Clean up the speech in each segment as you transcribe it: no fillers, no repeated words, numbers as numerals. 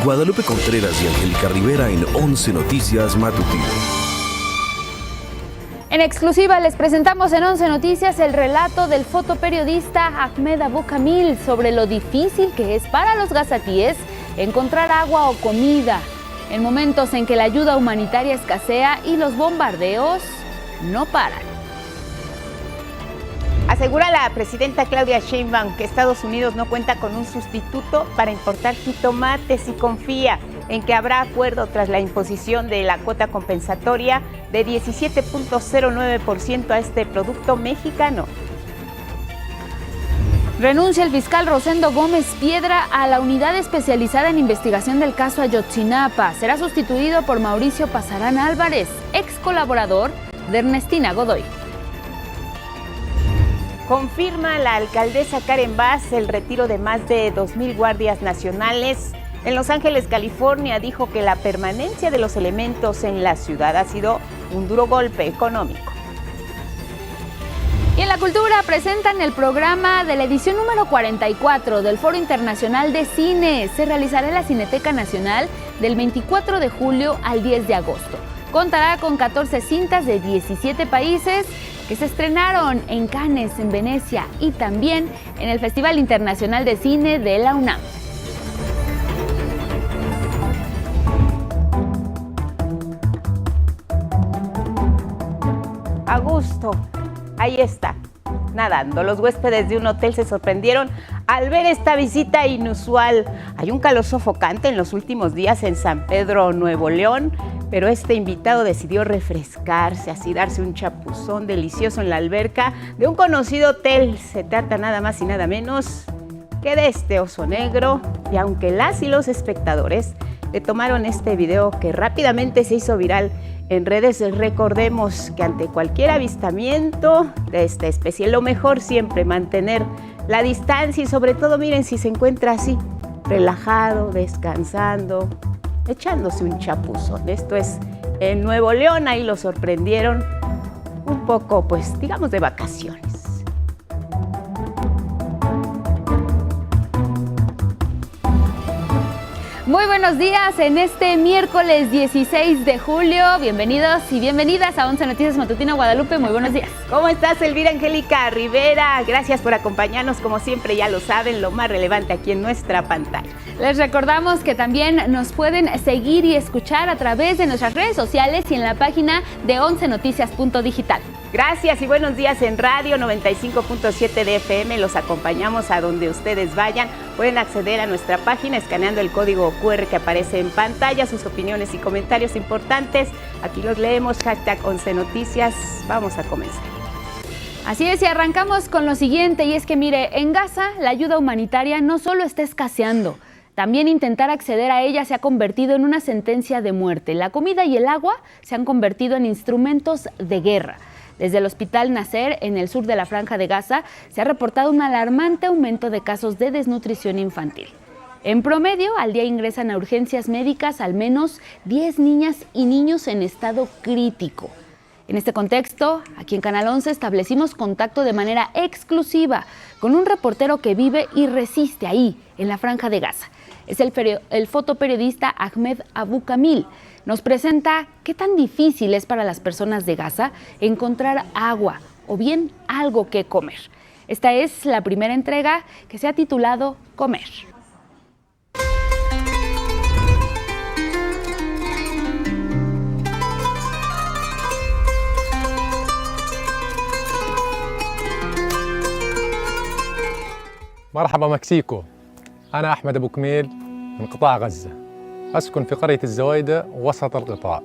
Guadalupe Contreras y Angélica Rivera en 11 Noticias Matutino. En exclusiva les presentamos en 11 Noticias el relato del fotoperiodista Ahmed Abou Kamil sobre lo difícil que es para los gazatíes encontrar agua o comida en momentos en que la ayuda humanitaria escasea y los bombardeos no paran. Asegura la presidenta Claudia Sheinbaum que Estados Unidos no cuenta con un sustituto para importar jitomates y confía en que habrá acuerdo tras la imposición de la cuota compensatoria de 17.09% a este producto mexicano. Renuncia el fiscal Rosendo Gómez Piedra a la unidad especializada en investigación del caso Ayotzinapa. Será sustituido por Mauricio Pasarán Álvarez, ex colaborador de Ernestina Godoy. Confirma la alcaldesa Karen Bass el retiro de más de 2,000 guardias nacionales. En Los Ángeles, California, dijo que la permanencia de los elementos en la ciudad ha sido un duro golpe económico. Y en la cultura presentan el programa de la edición número 44 del Foro Internacional de Cine. Se realizará en la Cineteca Nacional del 24 de julio al 10 de agosto. Contará con 14 cintas de 17 países que se estrenaron en Cannes, en Venecia y también en el Festival Internacional de Cine de la UNAM. A gusto, ahí está, nadando. Los huéspedes de un hotel se sorprendieron al ver esta visita inusual. Hay un calor sofocante en los últimos días en San Pedro, Nuevo León, pero este invitado decidió refrescarse, así darse un chapuzón delicioso en la alberca de un conocido hotel. Se trata nada más y nada menos que de este oso negro, y aunque las y los espectadores le tomaron este video que rápidamente se hizo viral en redes, recordemos que ante cualquier avistamiento de esta especie, lo mejor siempre mantener la distancia y sobre todo, miren, si se encuentra así, relajado, descansando, echándose un chapuzón. Esto es en Nuevo León, ahí lo sorprendieron un poco, pues, digamos, de vacaciones. Muy buenos días en este miércoles 16 de julio. Bienvenidos y bienvenidas a 11 Noticias Matutino Guadalupe. Muy buenos días. ¿Cómo estás, Elvira Angélica Rivera? Gracias por acompañarnos. Como siempre, ya lo saben, lo más relevante aquí en nuestra pantalla. Les recordamos que también nos pueden seguir y escuchar a través de nuestras redes sociales y en la página de 11noticias.digital. Gracias y buenos días en radio 95.7 de FM. Los acompañamos a donde ustedes vayan. Pueden acceder a nuestra página escaneando el código QR que aparece en pantalla. Sus opiniones y comentarios importantes, aquí los leemos. Hashtag 11 Noticias. Vamos a comenzar. Así es, y arrancamos con lo siguiente, y es que mire, en Gaza la ayuda humanitaria no solo está escaseando, también intentar acceder a ella se ha convertido en una sentencia de muerte. La comida y el agua se han convertido en instrumentos de guerra. Desde el Hospital Nasser, en el sur de la Franja de Gaza, se ha reportado un alarmante aumento de casos de desnutrición infantil. En promedio, al día ingresan a urgencias médicas al menos 10 niñas y niños en estado crítico. En este contexto, aquí en Canal 11 establecimos contacto de manera exclusiva con un reportero que vive y resiste ahí, en la Franja de Gaza. Es el fotoperiodista Ahmed Abou Kamil. Nos presenta qué tan difícil es para las personas de Gaza encontrar agua o bien algo que comer. Esta es la primera entrega que se ha titulado Comer. مرحبا مكسيكو. أنا أحمد أبو كميل من قطاع غزة. أسكن في قرية الزويدة وسط القطاع.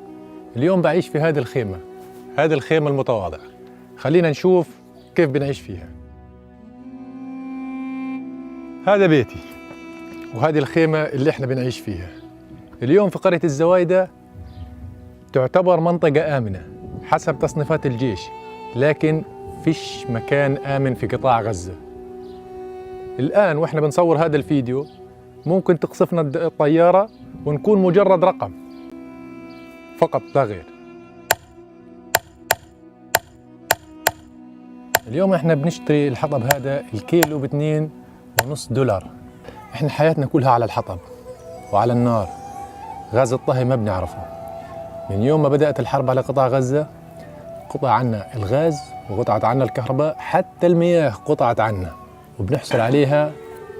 اليوم بعيش في هذه الخيمة المتواضعة. خلينا نشوف كيف بنعيش فيها. هذا بيتي وهذه الخيمة اللي احنا بنعيش فيها. اليوم في قرية الزويدة تعتبر منطقة آمنة حسب تصنيفات الجيش، لكن فيش مكان آمن في قطاع غزة. الآن وإحنا بنصور هذا الفيديو ممكن تقصفنا الطيارة ونكون مجرد رقم فقط لا غير. اليوم إحنا بنشتري الحطب هذا الكيلو $2.50. إحنا حياتنا كلها على الحطب. وعلى النار. غاز الطهي ما بنعرفه. من يوم ما بدأت الحرب على قطاع غزة قطع عنا الغاز وقطعت عنا الكهرباء، حتى المياه قطعت عنا، وبنحصل عليها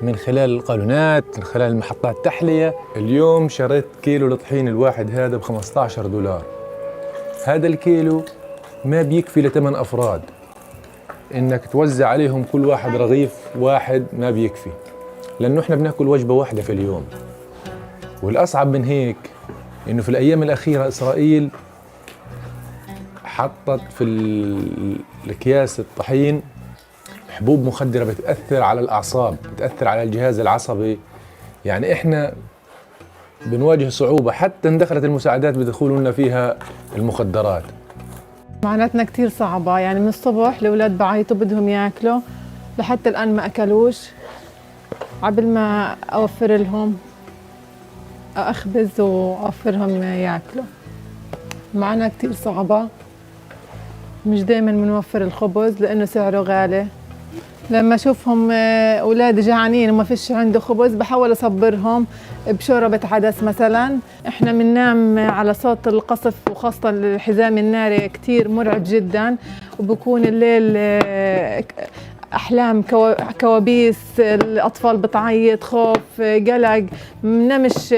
من خلال القالونات، من خلال محطات تحلية. اليوم شريت كيلو الطحين الواحد هذا ب$15. هذا الكيلو ما بيكفي ل8 أفراد، إنك توزع عليهم كل واحد رغيف واحد ما بيكفي، لأنه إحنا بناكل وجبة واحدة في اليوم. والأصعب من هيك إنه في الأيام الأخيرة إسرائيل حطت في الأكياس الطحين حبوب مخدرة بتأثر على الأعصاب، بتأثر على الجهاز العصبي. يعني إحنا بنواجه صعوبة، حتى إن دخلت المساعدات بدخلوا لنا فيها المخدرات. معاناتنا كتير صعبة، يعني من الصبح الأولاد بعيطوا بدهم ياكلوا، لحتى الآن ما أكلوش. عبل ما أوفر لهم أخبز وأوفرهم ياكلوا. معنا كتير صعبة، مش دايما بنوفر الخبز لأنه سعره غالي. لما أشوفهم أولاد جعانين وما فيش عنده خبز بحاول أصبرهم بشوربة عدس مثلا. إحنا بننام على صوت القصف، وخاصة الحزام الناري كتير مرعب جدا، وبكون الليل أحلام كوابيس، الأطفال بتعيط، خوف، قلق، منمش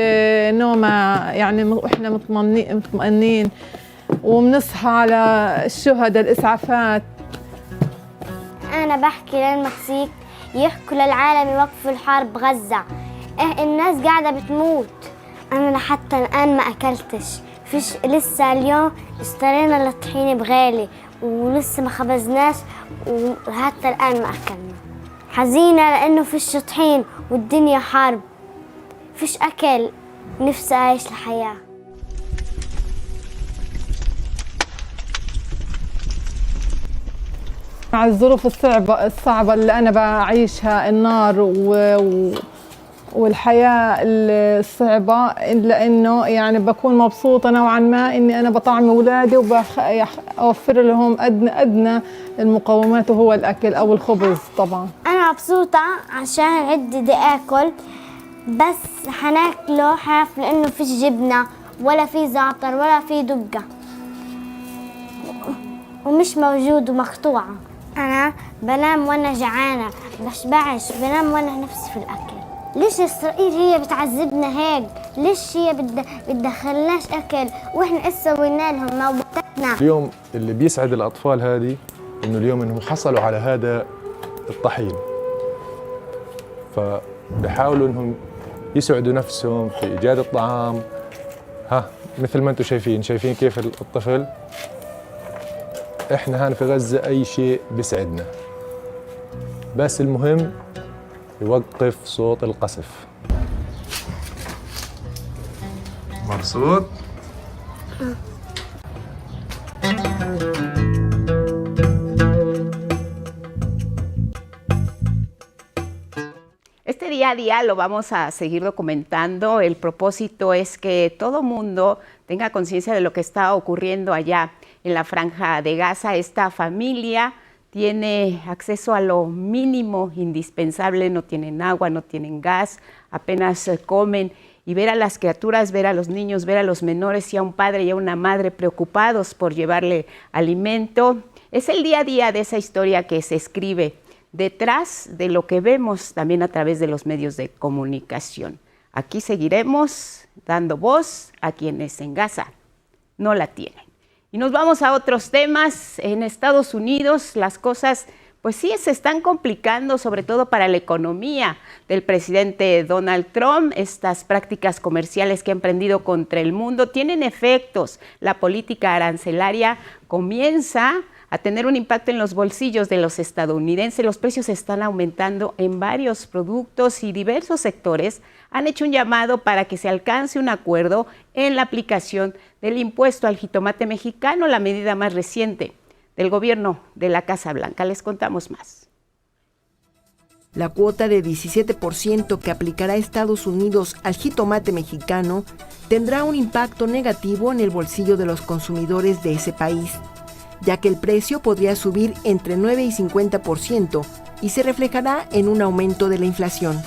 نومة يعني، وإحنا مطمئنين. وبنصحى على الشهداء، الإسعافات. أنا بحكي للمكسيك يحكوا للعالم يوقفوا الحرب بغزة. الناس قاعدة بتموت. أنا حتى الآن ما أكلتش، فيش لسه اليوم اشترينا الطحين بغالي ولسه ما خبزناش، وحتى الآن ما أكلنا. حزينة لأنه فيش طحين والدنيا حرب، فيش أكل، نفسي أعيش الحياة. مع الظروف الصعبة اللي أنا بعيشها، النار والحياة الصعبة، إلا إنه يعني بكون مبسوطة نوعا ما إني أنا بطعم أولادي وأوفر لهم أدنى المقومات، وهو الأكل أو الخبز. طبعا أنا مبسوطة عشان عندي بدي آكل، بس حناكله حاف لأنه فيش جبنة ولا في زعتر ولا في دقة، ومش موجود ومقطوعة. أنا بنام وأنا جعانة، بشبعش، بنام وأنا نفسي في الأكل. ليش إسرائيل هي بتعذبنا هيك؟ ليش هي بتدخلناش أكل وإحنا إيش سوينا لهم موتتنا؟ اليوم اللي بيسعد الأطفال هذه إنه اليوم إنهم حصلوا على هذا الطحين، فبحاولوا إنهم يسعدوا نفسهم في إيجاد الطعام. مثل ما أنتم شايفين كيف الطفل. إحنا هان في غزة أي شيء بيسعدنا، بس المهم يوقف صوت القصف. مبسوط؟ Este día a día lo vamos a seguir documentando. El propósito es que todo mundo tenga conciencia de lo que está ocurriendo allá en la Franja de Gaza. Esta familia tiene acceso a lo mínimo indispensable, no tienen agua, no tienen gas, apenas comen. Y ver a las criaturas, ver a los niños, ver a los menores y a un padre y a una madre preocupados por llevarle alimento, es el día a día de esa historia que se escribe detrás de lo que vemos también a través de los medios de comunicación. Aquí seguiremos dando voz a quienes en Gaza no la tienen. Y nos vamos a otros temas. En Estados Unidos las cosas pues sí se están complicando, sobre todo para la economía del presidente Donald Trump. Estas prácticas comerciales que ha emprendido contra el mundo tienen efectos. La política arancelaria comienza a tener un impacto en los bolsillos de los estadounidenses. Los precios están aumentando en varios productos y diversos sectores han hecho un llamado para que se alcance un acuerdo en la aplicación del impuesto al jitomate mexicano, la medida más reciente del gobierno de la Casa Blanca. Les contamos más. La cuota de 17% que aplicará Estados Unidos al jitomate mexicano tendrá un impacto negativo en el bolsillo de los consumidores de ese país, ya que el precio podría subir entre 9 y 50% y se reflejará en un aumento de la inflación.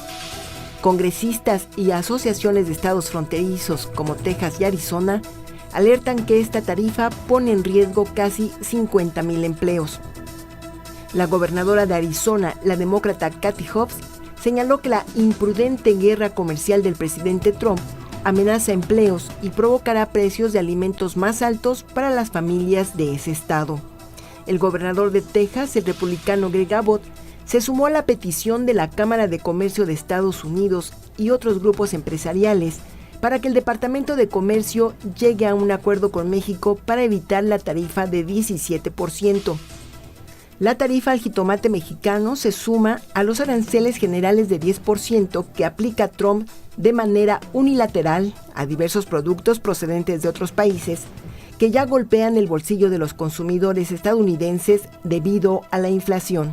Congresistas y asociaciones de estados fronterizos como Texas y Arizona alertan que esta tarifa pone en riesgo casi 50,000 empleos. La gobernadora de Arizona, la demócrata Katie Hobbs, señaló que la imprudente guerra comercial del presidente Trump amenaza empleos y provocará precios de alimentos más altos para las familias de ese estado. El gobernador de Texas, el republicano Greg Abbott, se sumó a la petición de la Cámara de Comercio de Estados Unidos y otros grupos empresariales para que el Departamento de Comercio llegue a un acuerdo con México para evitar la tarifa de 17%. La tarifa al jitomate mexicano se suma a los aranceles generales de 10% que aplica Trump de manera unilateral a diversos productos procedentes de otros países que ya golpean el bolsillo de los consumidores estadounidenses debido a la inflación.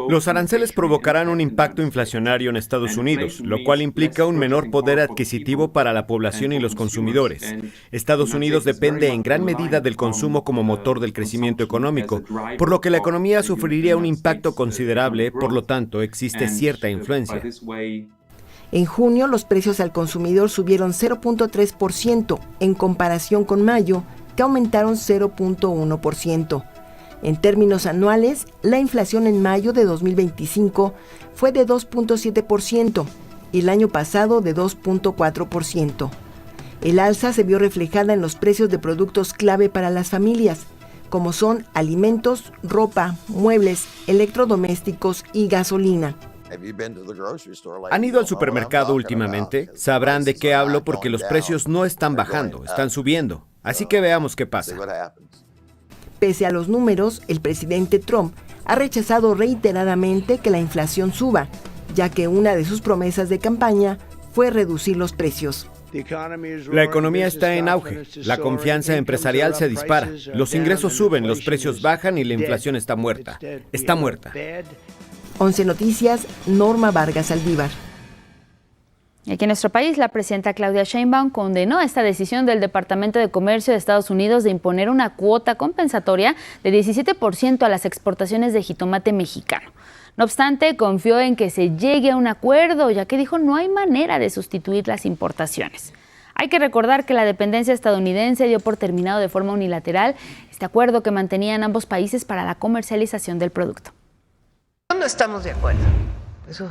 Los aranceles provocarán un impacto inflacionario en Estados Unidos, lo cual implica un menor poder adquisitivo para la población y los consumidores. Estados Unidos depende en gran medida del consumo como motor del crecimiento económico, por lo que la economía sufriría un impacto considerable, por lo tanto, existe cierta influencia. En junio, los precios al consumidor subieron 0.3% en comparación con mayo, que aumentaron 0.1%. En términos anuales, la inflación en mayo de 2025 fue de 2.7% y el año pasado de 2.4%. El alza se vio reflejada en los precios de productos clave para las familias, como son alimentos, ropa, muebles, electrodomésticos y gasolina. ¿Han ido al supermercado últimamente? Sabrán de qué hablo porque los precios no están bajando, están subiendo. Así que veamos qué pasa. Pese a los números, el presidente Trump ha rechazado reiteradamente que la inflación suba, ya que una de sus promesas de campaña fue reducir los precios. La economía está en auge, la confianza empresarial se dispara, los ingresos suben, los precios bajan y la inflación está muerta. Está muerta. 11 Noticias, Norma Vargas Aldívar. Aquí en nuestro país, la presidenta Claudia Sheinbaum condenó esta decisión del Departamento de Comercio de Estados Unidos de imponer una cuota compensatoria de 17% a las exportaciones de jitomate mexicano. No obstante, confió en que se llegue a un acuerdo, ya que dijo no hay manera de sustituir las importaciones. Hay que recordar que la dependencia estadounidense dio por terminado de forma unilateral este acuerdo que mantenían ambos países para la comercialización del producto. No estamos de acuerdo. Eso.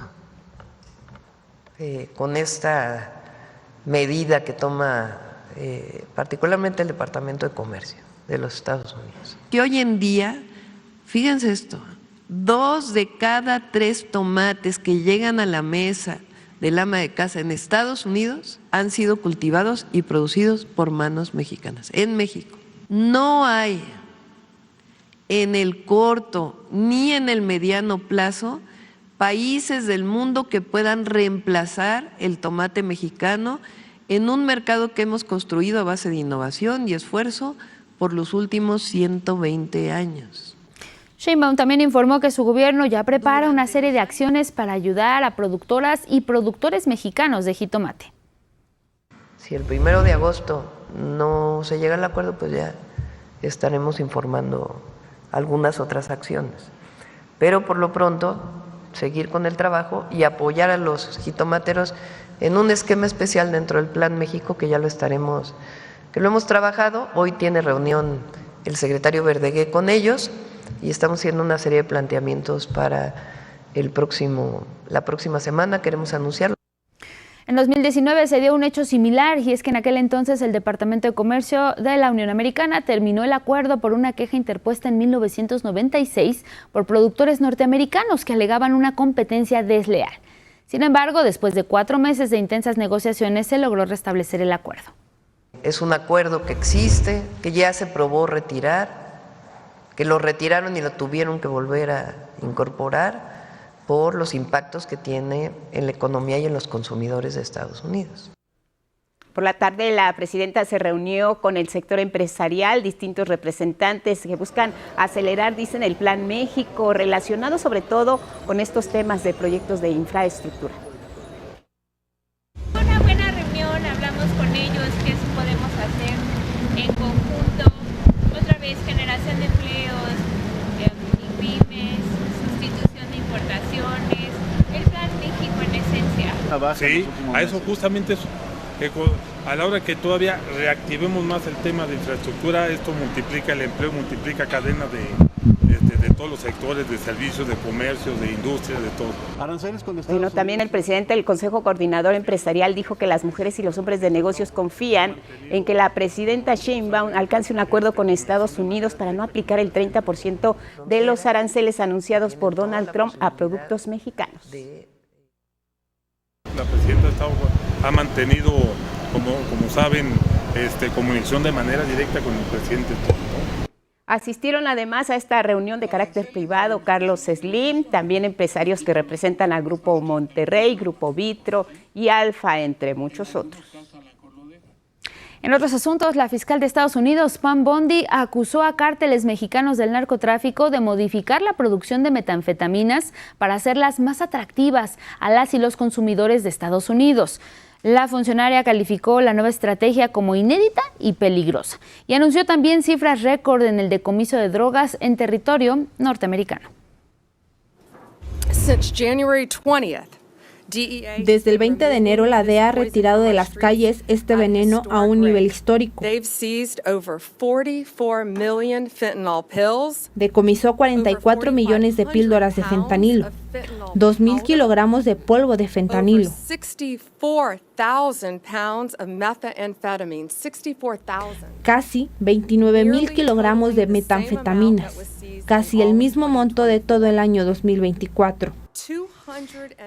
Con esta medida que toma particularmente el Departamento de Comercio de los Estados Unidos. Que hoy en día, fíjense esto, 2 de cada 3 tomates que llegan a la mesa del ama de casa en Estados Unidos han sido cultivados y producidos por manos mexicanas, en México. No hay en el corto ni en el mediano plazo países del mundo que puedan reemplazar el tomate mexicano en un mercado que hemos construido a base de innovación y esfuerzo por los últimos 120 años. Sheinbaum también informó que su gobierno ya prepara una serie de acciones para ayudar a productoras y productores mexicanos de jitomate. Si el 1 de agosto no se llega al acuerdo, pues ya estaremos informando algunas otras acciones. Pero por lo pronto, seguir con el trabajo y apoyar a los jitomateros en un esquema especial dentro del Plan México que ya lo hemos trabajado. Hoy tiene reunión el secretario Verdegué con ellos y estamos haciendo una serie de planteamientos para la próxima semana, queremos anunciarlo. En 2019 se dio un hecho similar y es que en aquel entonces el Departamento de Comercio de la Unión Americana terminó el acuerdo por una queja interpuesta en 1996 por productores norteamericanos que alegaban una competencia desleal. Sin embargo, después de 4 meses de intensas negociaciones se logró restablecer el acuerdo. Es un acuerdo que existe, que ya se probó retirar, que lo retiraron y lo tuvieron que volver a incorporar por los impactos que tiene en la economía y en los consumidores de Estados Unidos. Por la tarde, la presidenta se reunió con el sector empresarial, distintos representantes que buscan acelerar, dicen, el Plan México, relacionado sobre todo con estos temas de proyectos de infraestructura. Una buena reunión, hablamos con ellos, qué podemos hacer en conjunto, otra vez generación de empleos, pymes, sustitución de importaciones, el plan venta baja. Sí, a eso justamente eso. A la hora que todavía reactivemos más el tema de infraestructura, esto multiplica el empleo, multiplica cadenas de todos los sectores, de servicios, de comercio, de industria, de todo. Aranceles con Estados Bueno, también el presidente del Consejo Coordinador Empresarial dijo que las mujeres y los hombres de negocios confían en que la presidenta Sheinbaum alcance un acuerdo con Estados Unidos para no aplicar el 30% de los aranceles anunciados por Donald Trump a productos mexicanos. La presidenta ha mantenido, como saben, comunicación de manera directa con el presidente Trump, ¿no? Asistieron además a esta reunión de carácter privado Carlos Slim, también empresarios que representan al Grupo Monterrey, Grupo Vitro y Alfa, entre muchos otros. En otros asuntos, la fiscal de Estados Unidos, Pam Bondi, acusó a cárteles mexicanos del narcotráfico de modificar la producción de metanfetaminas para hacerlas más atractivas a las y los consumidores de Estados Unidos. La funcionaria calificó la nueva estrategia como inédita y peligrosa y anunció también cifras récord en el decomiso de drogas en territorio norteamericano. Desde el 20 de enero, la DEA ha retirado de las calles este veneno a un nivel histórico. Decomisó 44 millones de píldoras de fentanilo, 2.000 kilogramos de polvo de fentanilo, casi 29.000 kilogramos de metanfetaminas, casi el mismo monto de todo el año 2024.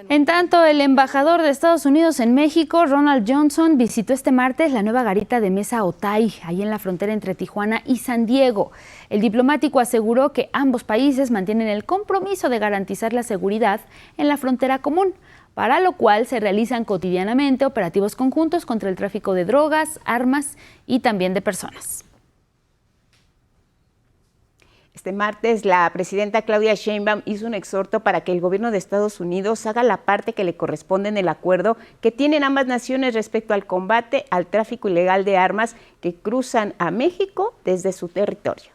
En tanto, el embajador de Estados Unidos en México, Ronald Johnson, visitó este martes la nueva garita de Mesa Otay, ahí en la frontera entre Tijuana y San Diego. El diplomático aseguró que ambos países mantienen el compromiso de garantizar la seguridad en la frontera común, para lo cual se realizan cotidianamente operativos conjuntos contra el tráfico de drogas, armas y también de personas. Este martes, la presidenta Claudia Sheinbaum hizo un exhorto para que el gobierno de Estados Unidos haga la parte que le corresponde en el acuerdo que tienen ambas naciones respecto al combate al tráfico ilegal de armas que cruzan a México desde su territorio.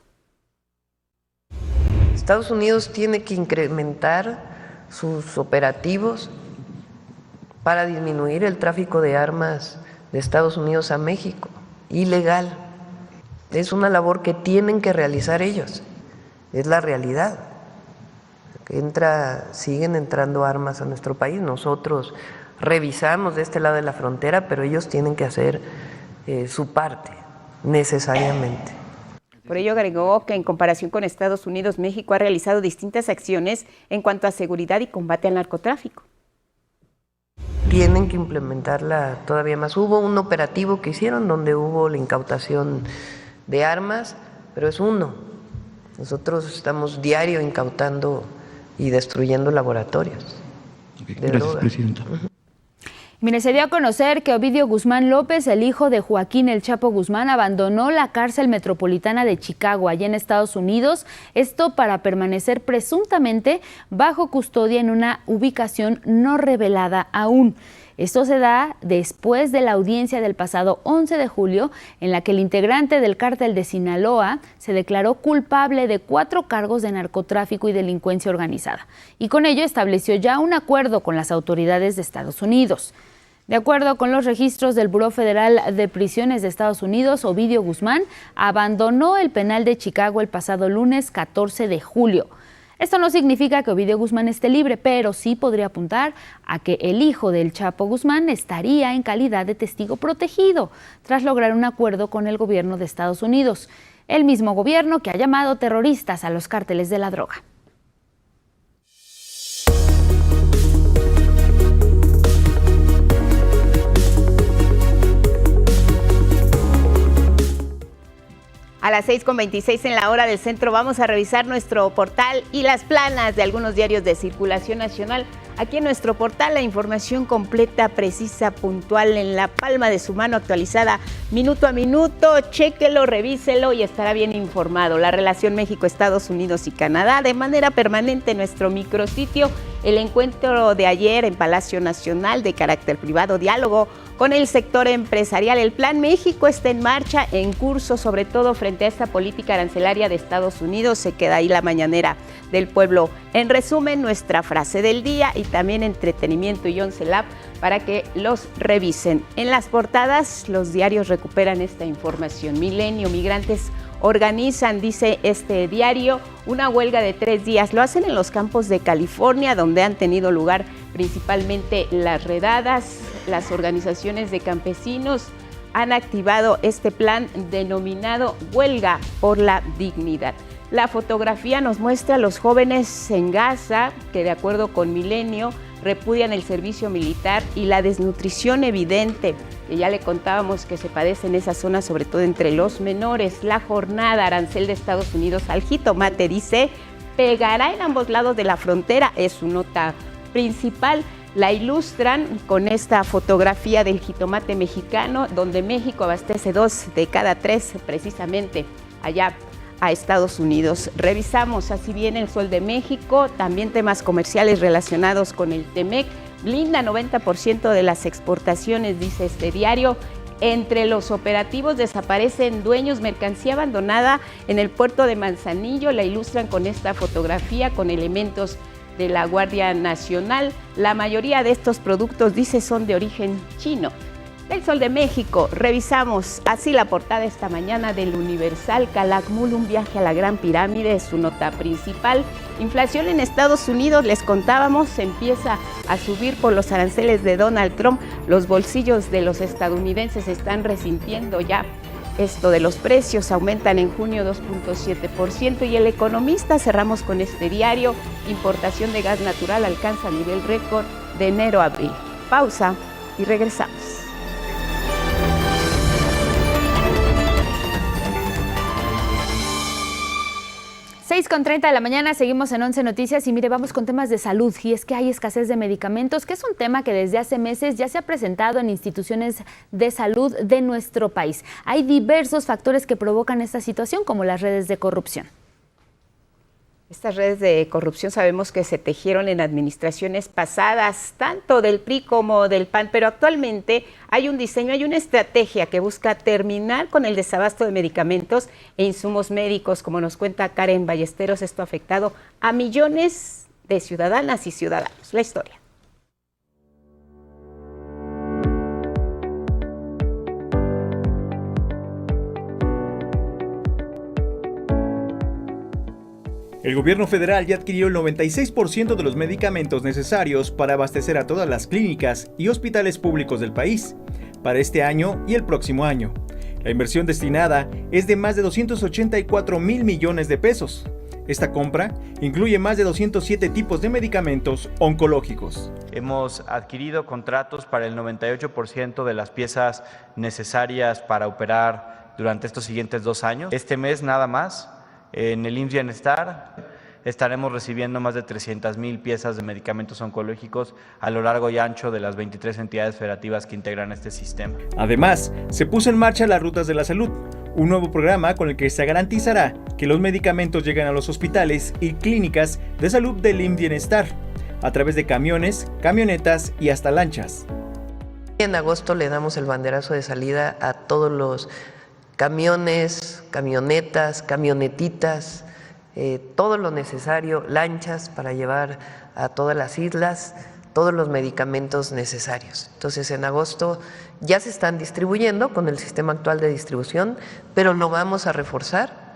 Estados Unidos tiene que incrementar sus operativos para disminuir el tráfico de armas de Estados Unidos a México, ilegal. Es una labor que tienen que realizar ellos. Es la realidad. Siguen entrando armas a nuestro país. Nosotros revisamos de este lado de la frontera, pero ellos tienen que hacer su parte, necesariamente. Por ello agregó que en comparación con Estados Unidos, México ha realizado distintas acciones en cuanto a seguridad y combate al narcotráfico. Tienen que implementarla todavía más. Hubo un operativo que hicieron donde hubo la incautación de armas, pero es uno. Nosotros estamos diario incautando y destruyendo laboratorios. Gracias, presidenta. Mire, se dio a conocer que Ovidio Guzmán López, el hijo de Joaquín El Chapo Guzmán, abandonó la cárcel metropolitana de Chicago, allá en Estados Unidos, esto para permanecer presuntamente bajo custodia en una ubicación no revelada aún. Esto se da después de la audiencia del pasado 11 de julio, en la que el integrante del cártel de Sinaloa se declaró culpable de 4 cargos de narcotráfico y delincuencia organizada, y con ello estableció ya un acuerdo con las autoridades de Estados Unidos. De acuerdo con los registros del Buró Federal de Prisiones de Estados Unidos, Ovidio Guzmán abandonó el penal de Chicago el pasado lunes 14 de julio. Esto no significa que Ovidio Guzmán esté libre, pero sí podría apuntar a que el hijo del Chapo Guzmán estaría en calidad de testigo protegido tras lograr un acuerdo con el gobierno de Estados Unidos, el mismo gobierno que ha llamado terroristas a los cárteles de la droga. A las 6:26 en la hora del centro vamos a revisar nuestro portal y las planas de algunos diarios de circulación nacional. Aquí en nuestro portal la información completa, precisa, puntual, en la palma de su mano, actualizada minuto a minuto. Chéquelo, revíselo y estará bien informado. La relación México, Estados Unidos y Canadá de manera permanente en nuestro micrositio el encuentro de ayer en Palacio Nacional de carácter privado, diálogo con el sector empresarial. El Plan México está en marcha, en curso, sobre todo frente a esta política arancelaria de Estados Unidos. Se queda ahí la mañanera del pueblo. En resumen, nuestra frase del día y también entretenimiento y Once Lab para que los revisen. En las portadas, los diarios recuperan esta información. Milenio, migrantes organizan, dice este diario, una huelga de 3 días. Lo hacen en los campos de California, donde han tenido lugar principalmente las redadas. Las organizaciones de campesinos han activado este plan denominado Huelga por la Dignidad. La fotografía nos muestra a los jóvenes en Gaza, que de acuerdo con Milenio, repudian el servicio militar y la desnutrición evidente, que ya le contábamos que se padece en esa zona, sobre todo entre los menores. La jornada arancel de Estados Unidos al jitomate, dice, pegará en ambos lados de la frontera, es su nota principal. La ilustran con esta fotografía del jitomate mexicano, donde México abastece 2 de cada 3 precisamente allá a Estados Unidos. Revisamos así bien el Sol de México, también temas comerciales relacionados con el TEMEC. Blinda 90% de las exportaciones, dice este diario. Entre los operativos desaparecen dueños, mercancía abandonada en el puerto de Manzanillo. La ilustran con esta fotografía con elementos de la Guardia Nacional. La mayoría de estos productos, dice, son de origen chino. Del Sol de México, revisamos así la portada esta mañana del Universal. Calakmul, un viaje a la Gran Pirámide, es su nota principal. Inflación en Estados Unidos, les contábamos, empieza a subir por los aranceles de Donald Trump. Los bolsillos de los estadounidenses están resintiendo ya esto de los precios, aumentan en junio 2.7%. Y El Economista, cerramos con este diario, importación de gas natural alcanza nivel récord de enero a abril. Pausa y regresamos. 6:30 de la mañana, seguimos en 11 Noticias y mire, vamos con temas de salud. Y es que hay escasez de medicamentos, que es un tema que desde hace meses ya se ha presentado en instituciones de salud de nuestro país. Hay diversos factores que provocan esta situación, como las redes de corrupción. Estas redes de corrupción sabemos que se tejieron en administraciones pasadas, tanto del PRI como del PAN, pero actualmente hay un diseño, hay una estrategia que busca terminar con el desabasto de medicamentos e insumos médicos, como nos cuenta Karen Ballesteros. Esto ha afectado a millones de ciudadanas y ciudadanos. La historia. El gobierno federal ya adquirió el 96% de los medicamentos necesarios para abastecer a todas las clínicas y hospitales públicos del país, para este año y el próximo año. La inversión destinada es de más de 284 mil millones de pesos. Esta compra incluye más de 207 tipos de medicamentos oncológicos. Hemos adquirido contratos para el 98% de las piezas necesarias para operar durante estos siguientes 2 años. Este mes nada más, en el IMSS Bienestar estaremos recibiendo más de 300,000 piezas de medicamentos oncológicos a lo largo y ancho de las 23 entidades federativas que integran este sistema. Además, se puso en marcha las Rutas de la Salud, un nuevo programa con el que se garantizará que los medicamentos lleguen a los hospitales y clínicas de salud del IMSS Bienestar, a través de camiones, camionetas y hasta lanchas. En agosto le damos el banderazo de salida a todos los camiones, camionetas, camionetitas, todo lo necesario, lanchas para llevar a todas las islas todos los medicamentos necesarios. Entonces en agosto ya se están distribuyendo con el sistema actual de distribución, pero lo vamos a reforzar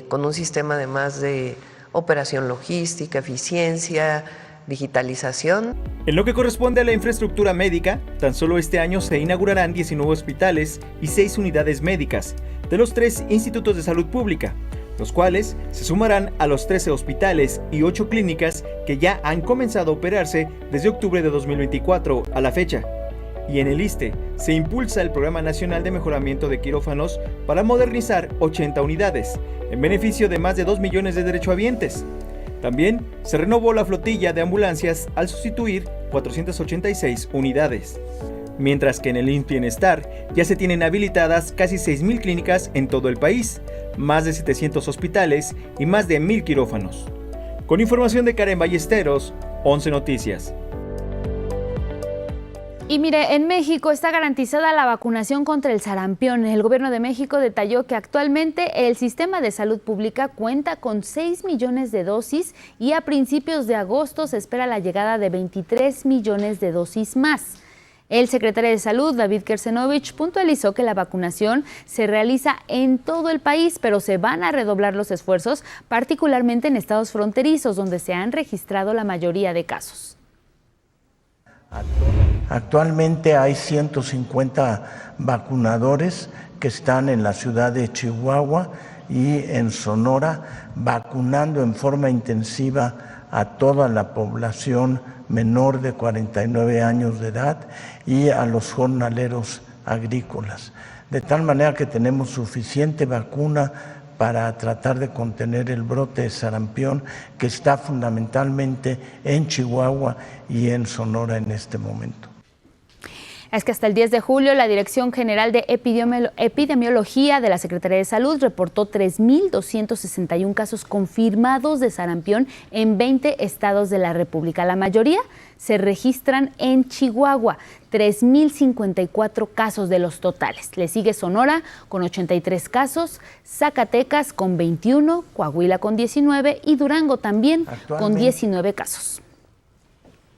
con un sistema además de operación logística, eficiencia, digitalización. En lo que corresponde a la infraestructura médica, tan solo este año se inaugurarán 19 hospitales y 6 unidades médicas de los 3 institutos de salud pública, los cuales se sumarán a los 13 hospitales y 8 clínicas que ya han comenzado a operarse desde octubre de 2024 a la fecha. Y en el ISSSTE se impulsa el Programa Nacional de Mejoramiento de Quirófanos para modernizar 80 unidades, en beneficio de más de 2 millones de derechohabientes. También se renovó la flotilla de ambulancias al sustituir 486 unidades. Mientras que en el IMSS Bienestar ya se tienen habilitadas casi 6,000 clínicas en todo el país, más de 700 hospitales y más de 1,000 quirófanos. Con información de Karen Ballesteros, 11 Noticias. Y mire, en México está garantizada la vacunación contra el sarampión. El gobierno de México detalló que actualmente el sistema de salud pública cuenta con 6 millones de dosis y a principios de agosto se espera la llegada de 23 millones de dosis más. El secretario de Salud, David Kersenovich, puntualizó que la vacunación se realiza en todo el país, pero se van a redoblar los esfuerzos, particularmente en estados fronterizos, donde se han registrado la mayoría de casos. Actualmente hay 150 vacunadores que están en la ciudad de Chihuahua y en Sonora vacunando en forma intensiva a toda la población menor de 49 años de edad y a los jornaleros agrícolas. De tal manera que tenemos suficiente vacuna para tratar de contener el brote de sarampión que está fundamentalmente en Chihuahua y en Sonora en este momento. Es que hasta el 10 de julio la Dirección General de Epidemiología de la Secretaría de Salud reportó 3.261 casos confirmados de sarampión en 20 estados de la República. La mayoría se registran en Chihuahua, 3.054 casos de los totales. Le sigue Sonora con 83 casos, Zacatecas con 21, Coahuila con 19 y Durango también con 19 casos.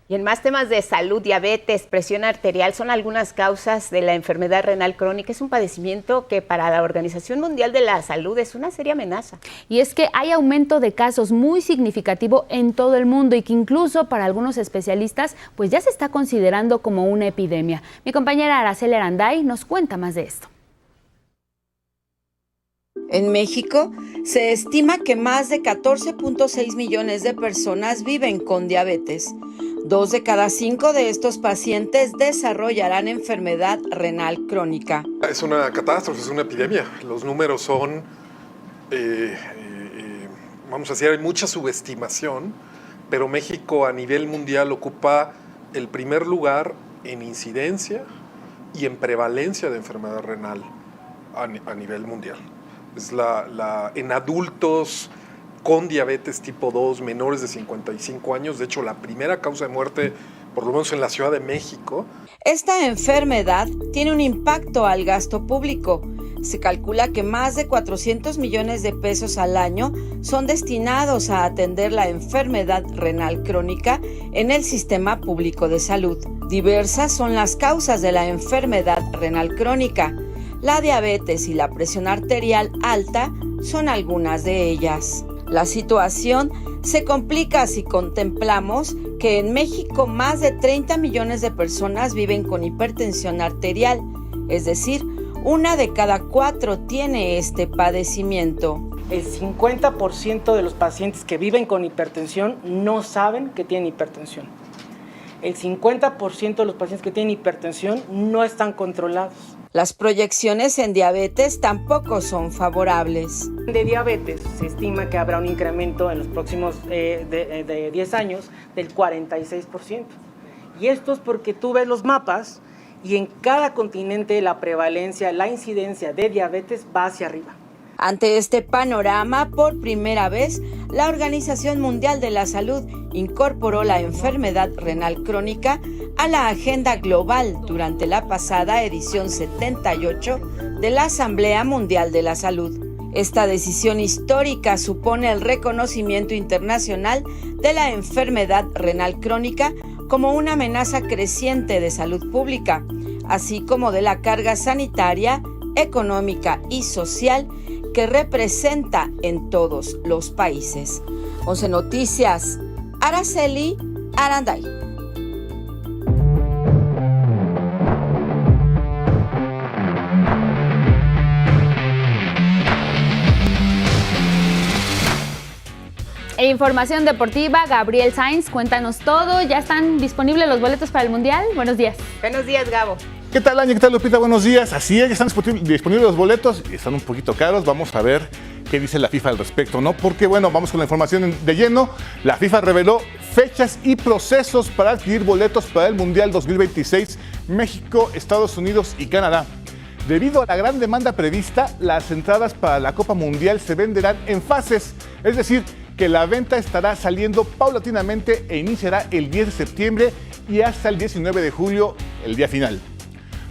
Y en más temas de salud, diabetes, presión arterial son algunas causas de la enfermedad renal crónica. Es un padecimiento que para la Organización Mundial de la Salud es una seria amenaza. Y es que hay aumento de casos muy significativo en todo el mundo y que incluso para algunos especialistas pues ya se está considerando como una epidemia. Mi compañera Araceli Aranday nos cuenta más de esto. En México, se estima que más de 14.6 millones de personas viven con diabetes. 2 de cada 5 de estos pacientes desarrollarán enfermedad renal crónica. Es una catástrofe, es una epidemia. Los números son, vamos a decir, hay mucha subestimación, pero México a nivel mundial ocupa el primer lugar en incidencia y en prevalencia de enfermedad renal a nivel mundial. Es en adultos con diabetes tipo 2, menores de 55 años, de hecho la primera causa de muerte, por lo menos en la Ciudad de México. Esta enfermedad tiene un impacto al gasto público. Se calcula que más de 400 millones de pesos al año son destinados a atender la enfermedad renal crónica en el sistema público de salud. Diversas son las causas de la enfermedad renal crónica. La diabetes y la presión arterial alta son algunas de ellas. La situación se complica si contemplamos que en México más de 30 millones de personas viven con hipertensión arterial, es decir, 1 de cada 4 tiene este padecimiento. El 50% de los pacientes que viven con hipertensión no saben que tienen hipertensión. El 50% de los pacientes que tienen hipertensión no están controlados. Las proyecciones en diabetes tampoco son favorables. De diabetes se estima que habrá un incremento en los próximos de 10 años del 46%. Y esto es porque tú ves los mapas y en cada continente la prevalencia, la incidencia de diabetes va hacia arriba. Ante este panorama, por primera vez, la Organización Mundial de la Salud incorporó la enfermedad renal crónica a la agenda global durante la pasada edición 78 de la Asamblea Mundial de la Salud. Esta decisión histórica supone el reconocimiento internacional de la enfermedad renal crónica como una amenaza creciente de salud pública, así como de la carga sanitaria, económica y social que representa en todos los países. 11 Noticias, Araceli Aranday. E información deportiva, Gabriel Sainz, cuéntanos todo. ¿Ya están disponibles los boletos para el Mundial? Buenos días. Buenos días, Gabo. ¿Qué tal, Aña? ¿Qué tal, Lupita? Buenos días. Así es, ya están disponibles los boletos y están un poquito caros. Vamos a ver qué dice la FIFA al respecto, ¿no? Porque, bueno, vamos con la información de lleno. La FIFA reveló fechas y procesos para adquirir boletos para el Mundial 2026, México, Estados Unidos y Canadá. Debido a la gran demanda prevista, las entradas para la Copa Mundial se venderán en fases, es decir, que la venta estará saliendo paulatinamente e iniciará el 10 de septiembre y hasta el 19 de julio, el día final.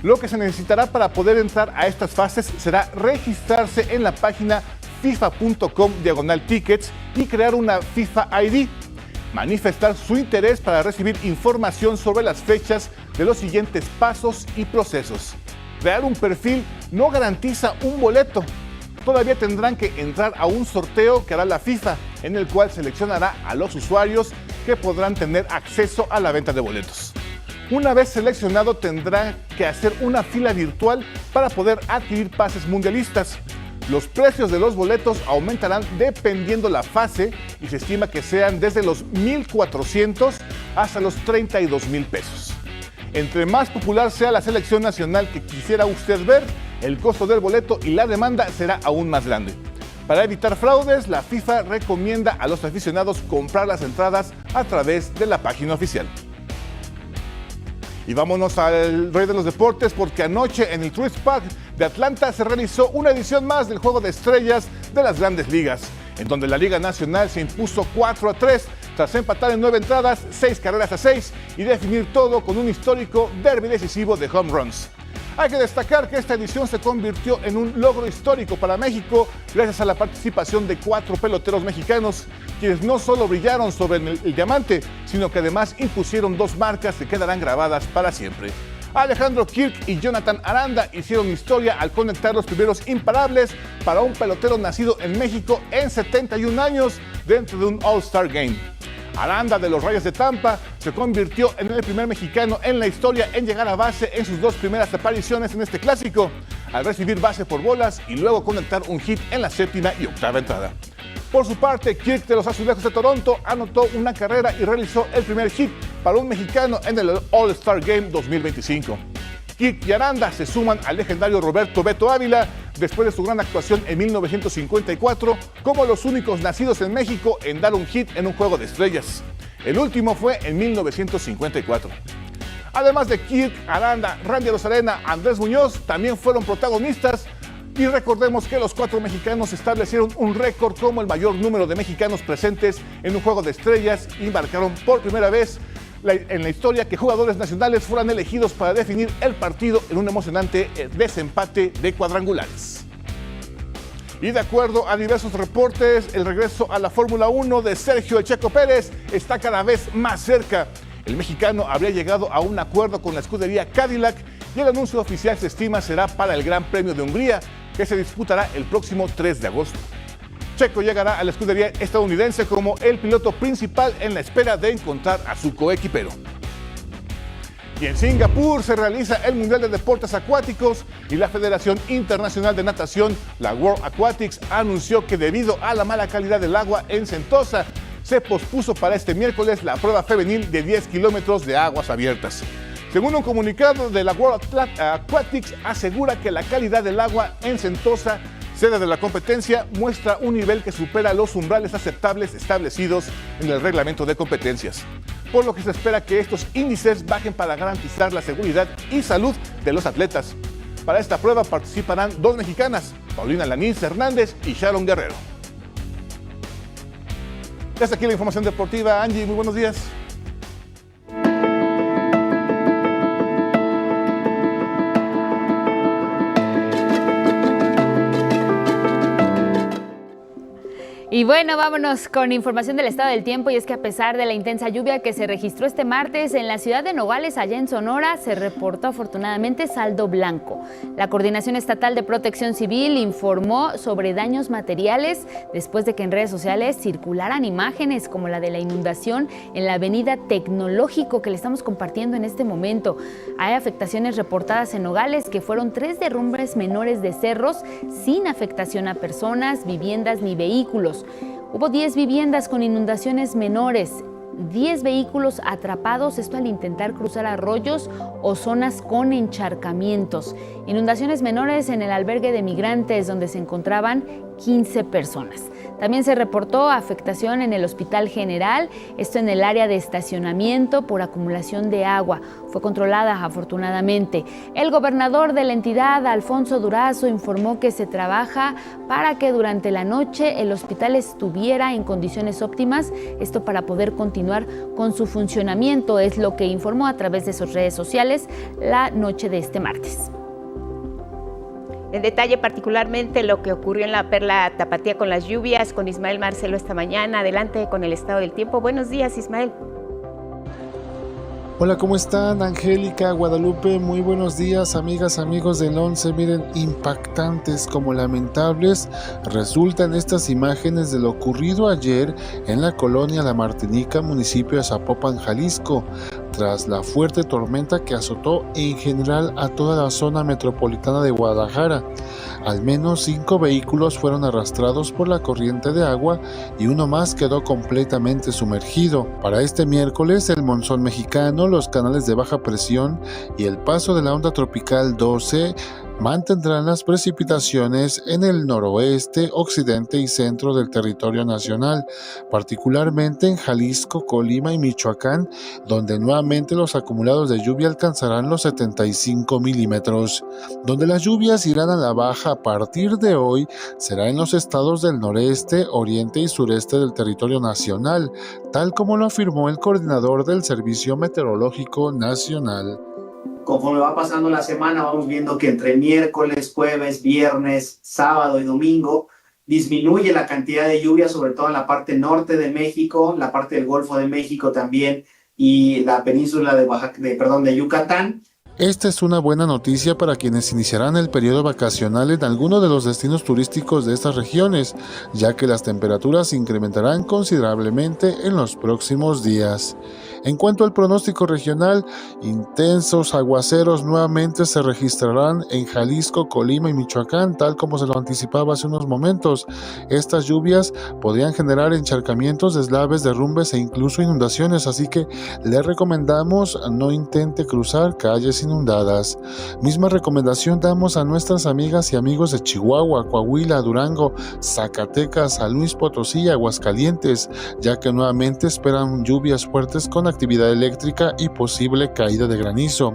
Lo que se necesitará para poder entrar a estas fases será registrarse en la página fifa.com/tickets y crear una FIFA ID. Manifestar su interés para recibir información sobre las fechas de los siguientes pasos y procesos. Crear un perfil no garantiza un boleto. Todavía tendrán que entrar a un sorteo que hará la FIFA, en el cual seleccionará a los usuarios que podrán tener acceso a la venta de boletos. Una vez seleccionado, tendrá que hacer una fila virtual para poder adquirir pases mundialistas. Los precios de los boletos aumentarán dependiendo la fase y se estima que sean desde los 1,400 hasta los 32,000 pesos. Entre más popular sea la selección nacional que quisiera usted ver, el costo del boleto y la demanda será aún más grande. Para evitar fraudes, la FIFA recomienda a los aficionados comprar las entradas a través de la página oficial. Y vámonos al rey de los deportes, porque anoche en el Truist Park de Atlanta se realizó una edición más del Juego de Estrellas de las Grandes Ligas, en donde la Liga Nacional se impuso 4-3 tras empatar en 9 entradas, 6 carreras a 6 y definir todo con un histórico derbi decisivo de home runs. Hay que destacar que esta edición se convirtió en un logro histórico para México gracias a la participación de 4 peloteros mexicanos, quienes no solo brillaron sobre el diamante, sino que además impusieron 2 marcas que quedarán grabadas para siempre. Alejandro Kirk y Jonathan Aranda hicieron historia al conectar los primeros imparables para un pelotero nacido en México en 71 años dentro de un All-Star Game. Aranda, de los Rayos de Tampa, se convirtió en el primer mexicano en la historia en llegar a base en sus 2 primeras apariciones en este clásico, al recibir base por bolas y luego conectar un hit en la 7ª y 8ª entrada. Por su parte, Kirk, de los Azulejos de Toronto, anotó una carrera y realizó el primer hit para un mexicano en el All-Star Game 2025. Kirk y Aranda se suman al legendario Roberto Beto Ávila después de su gran actuación en 1954 como los únicos nacidos en México en dar un hit en un Juego de Estrellas. El último fue en 1954. Además de Kirk, Aranda, Randy Arozarena, Andrés Muñoz también fueron protagonistas. Y recordemos que los 4 mexicanos establecieron un récord como el mayor número de mexicanos presentes en un Juego de Estrellas y marcaron por primera vez en la historia que jugadores nacionales fueran elegidos para definir el partido en un emocionante desempate de cuadrangulares. Y de acuerdo a diversos reportes, el regreso a la Fórmula 1 de Sergio El Checo Pérez está cada vez más cerca. El mexicano habría llegado a un acuerdo con la escudería Cadillac y el anuncio oficial se estima será para el Gran Premio de Hungría, que se disputará el próximo 3 de agosto. Checo llegará a la escudería estadounidense como el piloto principal en la espera de encontrar a su coequipero. Y en Singapur se realiza el Mundial de Deportes Acuáticos y la Federación Internacional de Natación, la World Aquatics, anunció que debido a la mala calidad del agua en Sentosa, se pospuso para este miércoles la prueba femenil de 10 kilómetros de aguas abiertas. Según un comunicado de la World Aquatics, asegura que la calidad del agua en Sentosa, sede de la competencia, muestra un nivel que supera los umbrales aceptables establecidos en el reglamento de competencias, por lo que se espera que estos índices bajen para garantizar la seguridad y salud de los atletas. Para esta prueba participarán 2 mexicanas, Paulina Lanís Hernández y Sharon Guerrero. Ya está aquí la información deportiva. Angie, muy buenos días. Y bueno, vámonos con información del estado del tiempo, y es que a pesar de la intensa lluvia que se registró este martes en la ciudad de Nogales, allá en Sonora, se reportó afortunadamente saldo blanco. La Coordinación Estatal de Protección Civil informó sobre daños materiales después de que en redes sociales circularan imágenes como la de la inundación en la avenida Tecnológico que le estamos compartiendo en este momento. Hay afectaciones reportadas en Nogales, que fueron 3 derrumbes menores de cerros sin afectación a personas, viviendas ni vehículos. Hubo 10 viviendas con inundaciones menores, 10 vehículos atrapados, esto al intentar cruzar arroyos o zonas con encharcamientos. Inundaciones menores en el albergue de migrantes, donde se encontraban 15 personas. También se reportó afectación en el Hospital General, esto en el área de estacionamiento por acumulación de agua. Fue controlada afortunadamente. El gobernador de la entidad, Alfonso Durazo, informó que se trabaja para que durante la noche el hospital estuviera en condiciones óptimas, esto para poder continuar con su funcionamiento, es lo que informó a través de sus redes sociales la noche de este martes. En detalle particularmente lo que ocurrió en la Perla Tapatía con las lluvias, con Ismael Marcelo esta mañana. Adelante con el estado del tiempo. Buenos días, Ismael. Hola, ¿cómo están? Angélica, Guadalupe, muy buenos días, amigas, amigos del 11. Miren, impactantes como lamentables resultan estas imágenes de lo ocurrido ayer en la colonia La Martinica, municipio de Zapopan, Jalisco, tras la fuerte tormenta que azotó en general a toda la zona metropolitana de Guadalajara. Al menos 5 vehículos fueron arrastrados por la corriente de agua y uno más quedó completamente sumergido. Para este miércoles, el monzón mexicano, los canales de baja presión y el paso de la onda tropical 12 mantendrán las precipitaciones en el noroeste, occidente y centro del territorio nacional, particularmente en Jalisco, Colima y Michoacán, donde nuevamente los acumulados de lluvia alcanzarán los 75 milímetros. Donde las lluvias irán a la baja a partir de hoy será en los estados del noreste, oriente y sureste del territorio nacional, tal como lo afirmó el coordinador del Servicio Meteorológico Nacional. Conforme va pasando la semana, vamos viendo que entre miércoles, jueves, viernes, sábado y domingo disminuye la cantidad de lluvia, sobre todo en la parte norte de México, la parte del Golfo de México también y la península de Yucatán. Esta es una buena noticia para quienes iniciarán el periodo vacacional en alguno de los destinos turísticos de estas regiones, ya que las temperaturas incrementarán considerablemente en los próximos días. En cuanto al pronóstico regional, intensos aguaceros nuevamente se registrarán en Jalisco, Colima y Michoacán, tal como se lo anticipaba hace unos momentos. Estas lluvias podrían generar encharcamientos, deslaves, derrumbes e incluso inundaciones, así que le recomendamos no intente cruzar calles inundadas. Misma recomendación damos a nuestras amigas y amigos de Chihuahua, Coahuila, Durango, Zacatecas, San Luis Potosí y Aguascalientes, ya que nuevamente esperan lluvias fuertes con actividad eléctrica y posible caída de granizo.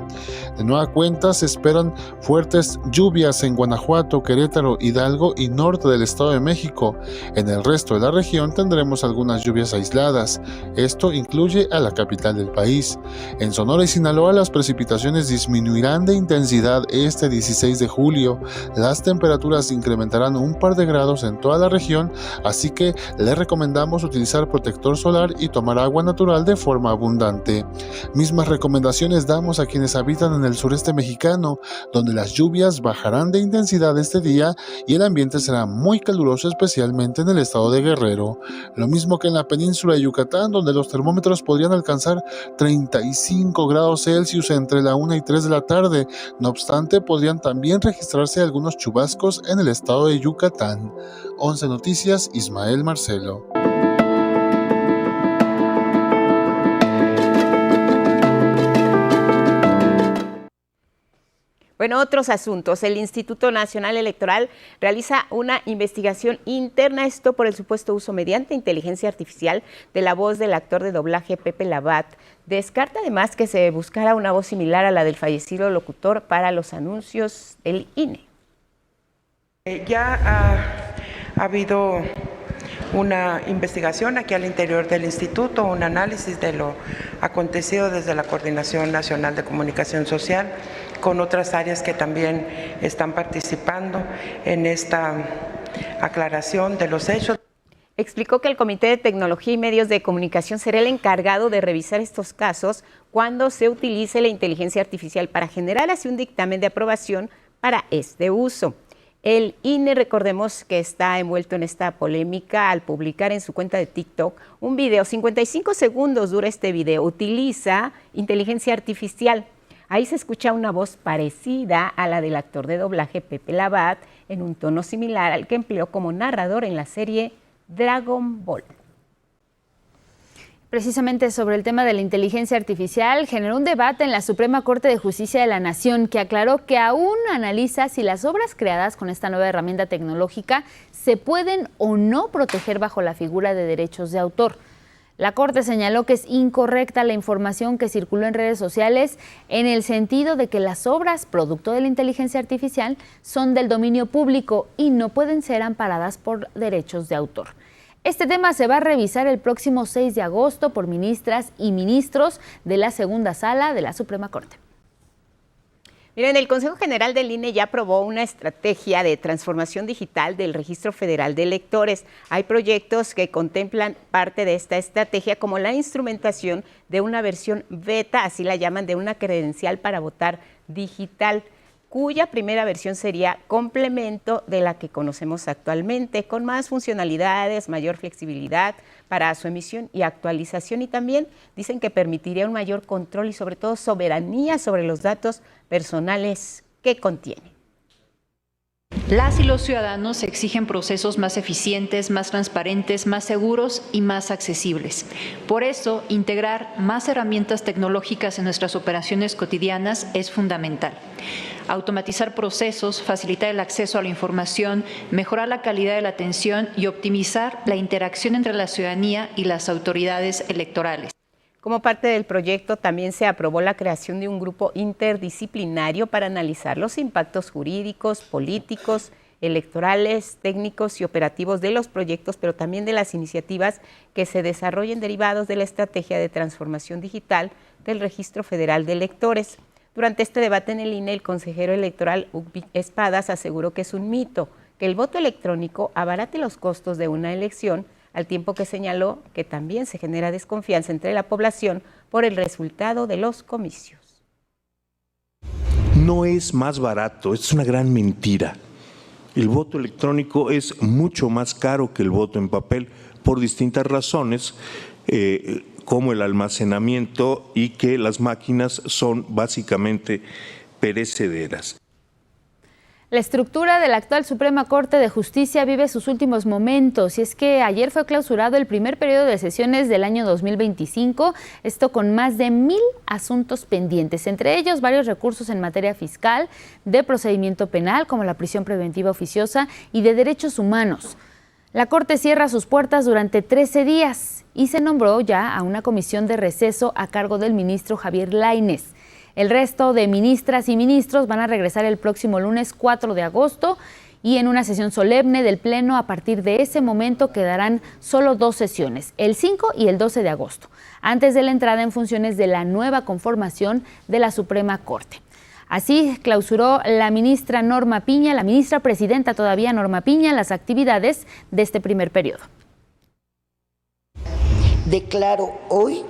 De nueva cuenta se esperan fuertes lluvias en Guanajuato, Querétaro, Hidalgo y norte del Estado de México. En el resto de la región tendremos algunas lluvias aisladas. Esto incluye a la capital del país. En Sonora y Sinaloa las precipitaciones disminuirán de intensidad este 16 de julio. Las temperaturas incrementarán un par de grados en toda la región, así que les recomendamos utilizar protector solar y tomar agua natural de forma abundante. Mismas recomendaciones damos a quienes habitan en el sureste mexicano, donde las lluvias bajarán de intensidad este día y el ambiente será muy caluroso, especialmente en el estado de Guerrero. Lo mismo que en la península de Yucatán, donde los termómetros podrían alcanzar 35 grados Celsius entre la 1 y 3 de la tarde. No obstante, podrían también registrarse algunos chubascos en el estado de Yucatán. 11 Noticias, Ismael Marcelo. Bueno, otros asuntos. El Instituto Nacional Electoral realiza una investigación interna, esto por el supuesto uso mediante inteligencia artificial de la voz del actor de doblaje Pepe Labat. Descarta además que se buscara una voz similar a la del fallecido locutor para los anuncios del INE. Ya ha habido una investigación aquí al interior del instituto, un análisis de lo acontecido desde la Coordinación Nacional de Comunicación Social, con otras áreas que también están participando en esta aclaración de los hechos. Explicó que el Comité de Tecnología y Medios de Comunicación será el encargado de revisar estos casos cuando se utilice la inteligencia artificial para generar así un dictamen de aprobación para este uso. El INE, recordemos que está envuelto en esta polémica al publicar en su cuenta de TikTok un video, 55 segundos dura este video, utiliza inteligencia artificial. Ahí se escucha una voz parecida a la del actor de doblaje Pepe Labat, en un tono similar al que empleó como narrador en la serie Dragon Ball. Precisamente sobre el tema de la inteligencia artificial, generó un debate en la Suprema Corte de Justicia de la Nación que aclaró que aún analiza si las obras creadas con esta nueva herramienta tecnológica se pueden o no proteger bajo la figura de derechos de autor. La Corte señaló que es incorrecta la información que circuló en redes sociales en el sentido de que las obras producto de la inteligencia artificial son del dominio público y no pueden ser amparadas por derechos de autor. Este tema se va a revisar el próximo 6 de agosto por ministras y ministros de la segunda sala de la Suprema Corte. Miren, el Consejo General del INE ya aprobó una estrategia de transformación digital del Registro Federal de Electores. Hay proyectos que contemplan parte de esta estrategia, como la instrumentación de una versión beta, así la llaman, de una credencial para votar digital, cuya primera versión sería complemento de la que conocemos actualmente, con más funcionalidades, mayor flexibilidad para su emisión y actualización, y también dicen que permitiría un mayor control y sobre todo soberanía sobre los datos personales que contiene. Las y los ciudadanos exigen procesos más eficientes, más transparentes, más seguros y más accesibles. Por eso, integrar más herramientas tecnológicas en nuestras operaciones cotidianas es fundamental. Automatizar procesos, facilitar el acceso a la información, mejorar la calidad de la atención y optimizar la interacción entre la ciudadanía y las autoridades electorales. Como parte del proyecto, también se aprobó la creación de un grupo interdisciplinario para analizar los impactos jurídicos, políticos, electorales, técnicos y operativos de los proyectos, pero también de las iniciativas que se desarrollen derivados de la estrategia de transformación digital del Registro Federal de Electores. Durante este debate en el INE, el consejero electoral Ubi Espadas aseguró que es un mito que el voto electrónico abarate los costos de una elección, al tiempo que señaló que también se genera desconfianza entre la población por el resultado de los comicios. No es más barato, es una gran mentira. El voto electrónico es mucho más caro que el voto en papel por distintas razones, como el almacenamiento y que las máquinas son básicamente perecederas. La estructura de la actual Suprema Corte de Justicia vive sus últimos momentos, y es que ayer fue clausurado el primer periodo de sesiones del año 2025, esto con más de 1,000 asuntos pendientes, entre ellos varios recursos en materia fiscal, de procedimiento penal, como la prisión preventiva oficiosa, y de derechos humanos. La Corte cierra sus puertas durante 13 días y se nombró ya a una comisión de receso a cargo del ministro Javier Lainez. El resto de ministras y ministros van a regresar el próximo lunes 4 de agosto y en una sesión solemne del Pleno. A partir de ese momento quedarán solo 2 sesiones, el 5 y el 12 de agosto, antes de la entrada en funciones de la nueva conformación de la Suprema Corte. Así clausuró la ministra Norma Piña, la ministra presidenta todavía Norma Piña, las actividades de este primer periodo. Declaro hoy,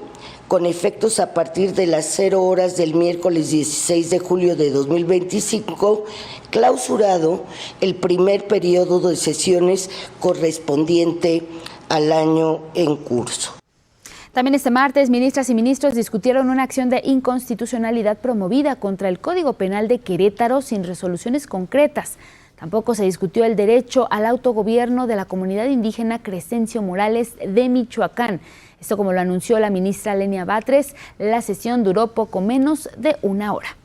con efectos a partir de las 0 horas del miércoles 16 de julio de 2025, clausurado el primer periodo de sesiones correspondiente al año en curso. También este martes, ministras y ministros discutieron una acción de inconstitucionalidad promovida contra el Código Penal de Querétaro sin resoluciones concretas. Tampoco se discutió el derecho al autogobierno de la comunidad indígena Crescencio Morales de Michoacán. Esto, como lo anunció la ministra Lenia Batres, la sesión duró poco menos de 1 hora.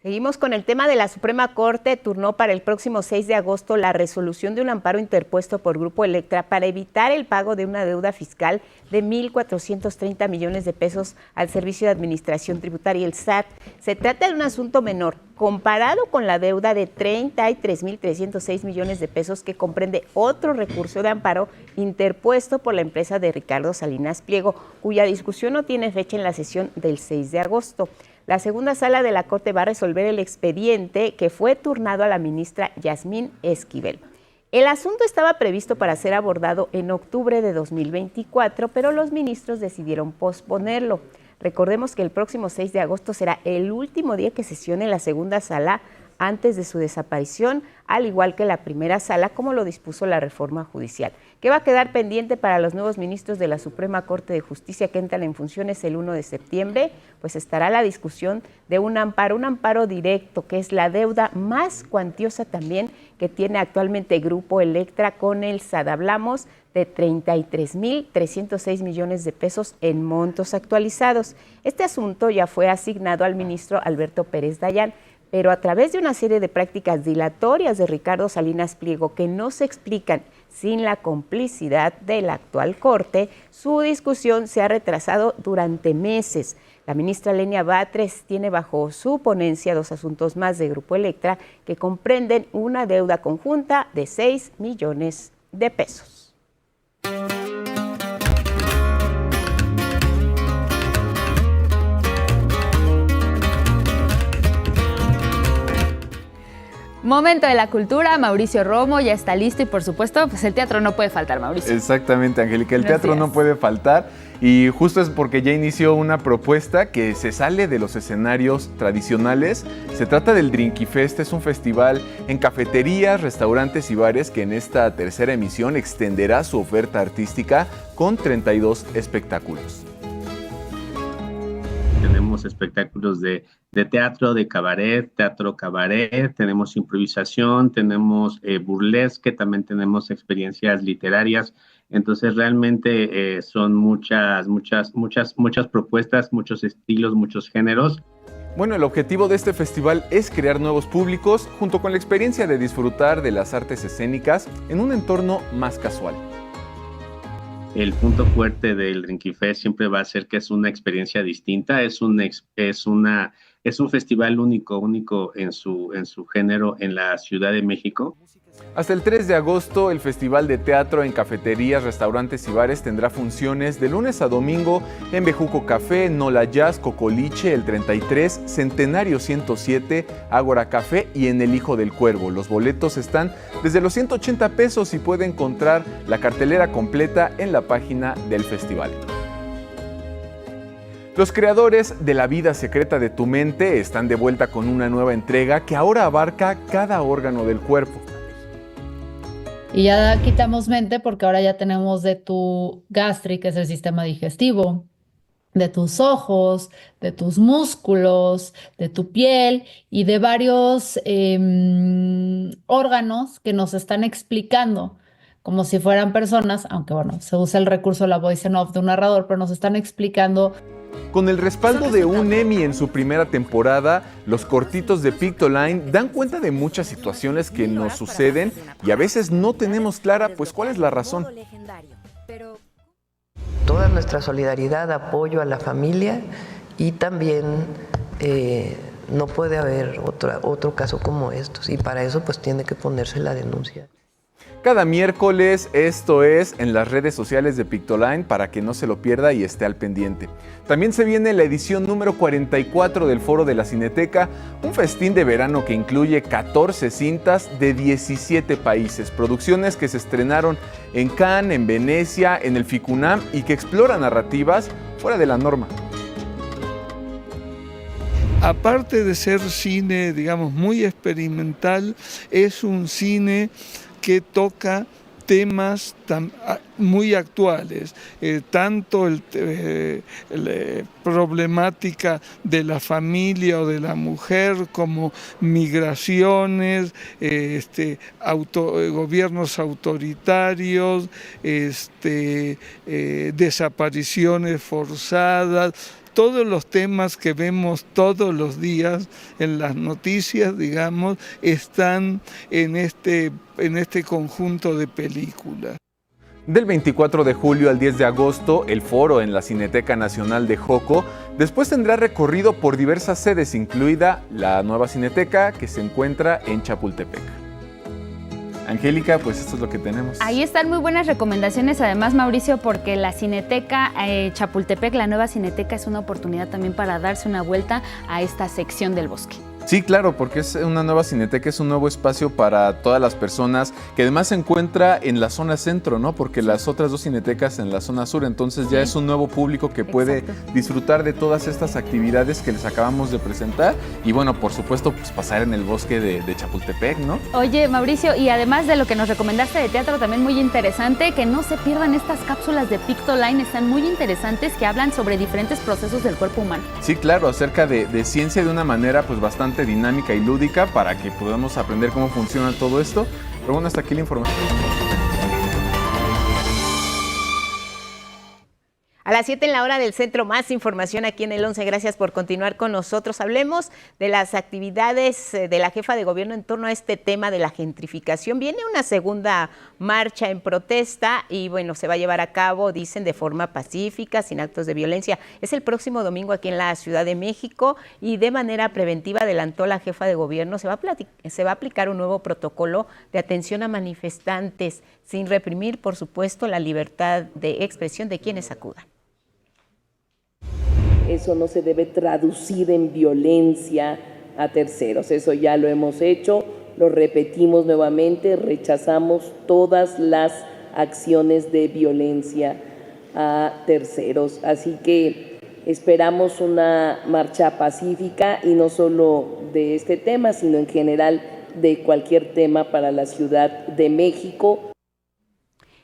Seguimos con el tema de la Suprema Corte. Turnó para el próximo 6 de agosto la resolución de un amparo interpuesto por Grupo Electra para evitar el pago de una deuda fiscal de 1,430 millones de pesos al Servicio de Administración Tributaria, el SAT. Se trata de un asunto menor comparado con la deuda de 33,306 millones de pesos que comprende otro recurso de amparo interpuesto por la empresa de Ricardo Salinas Pliego, cuya discusión no tiene fecha en la sesión del 6 de agosto. La segunda sala de la Corte va a resolver el expediente que fue turnado a la ministra Yasmín Esquivel. El asunto estaba previsto para ser abordado en octubre de 2024, pero los ministros decidieron posponerlo. Recordemos que el próximo 6 de agosto será el último día que sesione la segunda sala antes de su desaparición, al igual que la primera sala, como lo dispuso la reforma judicial. ¿Qué va a quedar pendiente para los nuevos ministros de la Suprema Corte de Justicia que entran en funciones el 1 de septiembre? Pues estará la discusión de un amparo directo, que es la deuda más cuantiosa también que tiene actualmente Grupo Electra con el SAT. Hablamos de 33.306 millones de pesos en montos actualizados. Este asunto ya fue asignado al ministro Alberto Pérez Dayán, pero a través de una serie de prácticas dilatorias de Ricardo Salinas Pliego que no se explican sin la complicidad de la actual Corte, su discusión se ha retrasado durante meses. La ministra Lenia Batres tiene bajo su ponencia 2 asuntos más de Grupo Electra que comprenden una deuda conjunta de 6 millones de pesos. Momento de la cultura, Mauricio Romo ya está listo y por supuesto pues el teatro no puede faltar, Mauricio. Exactamente, Angélica, el teatro no puede faltar y justo es porque ya inició una propuesta que se sale de los escenarios tradicionales. Se trata del Drinkifest, es un festival en cafeterías, restaurantes y bares que en esta tercera emisión extenderá su oferta artística con 32 espectáculos. Tenemos espectáculos de teatro, de cabaret, teatro cabaret, tenemos improvisación, tenemos burlesque, también tenemos experiencias literarias. Entonces realmente son muchas propuestas, muchos estilos, muchos géneros. Bueno, el objetivo de este festival es crear nuevos públicos junto con la experiencia de disfrutar de las artes escénicas en un entorno más casual. El punto fuerte del Drinkifest siempre va a ser que es una experiencia distinta, es un festival único en su género en la Ciudad de México. Hasta el 3 de agosto, el Festival de Teatro en cafeterías, restaurantes y bares tendrá funciones de lunes a domingo en Bejuco Café, Nola Jazz, Cocoliche, el 33, Centenario 107, Ágora Café y en El Hijo del Cuervo. Los boletos están desde los 180 pesos y puede encontrar la cartelera completa en la página del festival. Los creadores de La vida secreta de tu mente están de vuelta con una nueva entrega que ahora abarca cada órgano del cuerpo. Y ya quitamos mente porque ahora ya tenemos de tu gástrico, que es el sistema digestivo, de tus ojos, de tus músculos, de tu piel y de varios órganos que nos están explicando como si fueran personas, aunque bueno, se usa el recurso de la voice and off de un narrador, pero nos están explicando. Con el respaldo de un Emmy en su primera temporada, los cortitos de Pictoline dan cuenta de muchas situaciones que nos suceden y a veces no tenemos clara pues cuál es la razón. Toda nuestra solidaridad, apoyo a la familia y también no puede haber otro caso como estos y para eso pues tiene que ponerse la denuncia. Cada miércoles, esto es en las redes sociales de Pictoline para que no se lo pierda y esté al pendiente. También se viene la edición número 44 del Foro de la Cineteca, un festín de verano que incluye 14 cintas de 17 países, producciones que se estrenaron en Cannes, en Venecia, en el FICUNAM y que exploran narrativas fuera de la norma. Aparte de ser cine, digamos, muy experimental, es un cine que toca temas muy actuales, tanto la problemática de la familia o de la mujer como migraciones, gobiernos autoritarios, desapariciones forzadas. Todos los temas que vemos todos los días en las noticias, digamos, están en este conjunto de películas. Del 24 de julio al 10 de agosto, el foro en la Cineteca Nacional de Joco después tendrá recorrido por diversas sedes, incluida la nueva Cineteca que se encuentra en Chapultepec. Angélica, pues esto es lo que tenemos. Ahí están muy buenas recomendaciones, además, Mauricio, porque la Cineteca Chapultepec, la nueva Cineteca, es una oportunidad también para darse una vuelta a esta sección del bosque. Sí, claro, porque es una nueva cineteca, es un nuevo espacio para todas las personas, que además se encuentra en la zona centro, ¿no? Porque las otras dos cinetecas en la zona sur, entonces ya es un nuevo público que puede disfrutar de todas estas actividades que les acabamos de presentar y bueno, por supuesto, pues pasar en el bosque de Chapultepec, ¿no? Oye, Mauricio, y además de lo que nos recomendaste de teatro, también muy interesante, que no se pierdan estas cápsulas de Pictoline, están muy interesantes, que hablan sobre diferentes procesos del cuerpo humano. Sí, claro, acerca de ciencia de una manera pues bastante dinámica y lúdica para que podamos aprender cómo funciona todo esto. Pero bueno, hasta aquí la información. las 7 en la hora del centro, más información aquí en el 11. Gracias por continuar con nosotros. Hablemos de las actividades de la jefa de gobierno en torno a este tema de la gentrificación. Viene una segunda marcha en protesta y bueno, se va a llevar a cabo, dicen, de forma pacífica, sin actos de violencia. Es el próximo domingo aquí en la Ciudad de México y de manera preventiva, adelantó la jefa de gobierno, se va a aplicar un nuevo protocolo de atención a manifestantes, sin reprimir, por supuesto, la libertad de expresión de quienes acudan. Eso no se debe traducir en violencia a terceros. Eso ya lo hemos hecho, lo repetimos nuevamente, rechazamos todas las acciones de violencia a terceros. Así que esperamos una marcha pacífica y no solo de este tema, sino en general de cualquier tema para la Ciudad de México.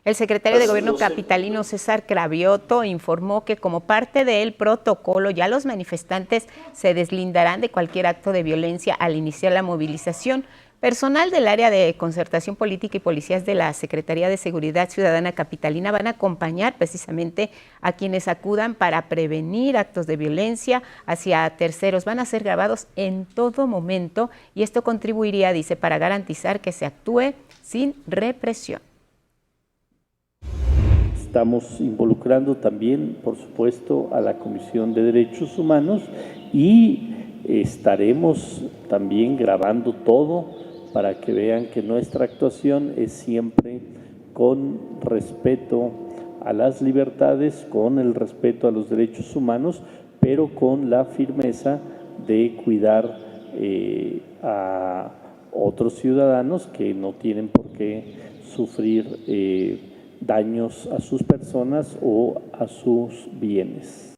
El secretario de Gobierno capitalino César Cravioto informó que como parte del protocolo ya los manifestantes se deslindarán de cualquier acto de violencia al iniciar la movilización. Personal del área de concertación política y policías de la Secretaría de Seguridad Ciudadana capitalina van a acompañar precisamente a quienes acudan para prevenir actos de violencia hacia terceros. Van a ser grabados en todo momento y esto contribuiría, dice, para garantizar que se actúe sin represión. Estamos involucrando también, por supuesto, a la Comisión de Derechos Humanos y estaremos también grabando todo para que vean que nuestra actuación es siempre con respeto a las libertades, con el respeto a los derechos humanos, pero con la firmeza de cuidar a otros ciudadanos que no tienen por qué sufrir daños a sus personas o a sus bienes.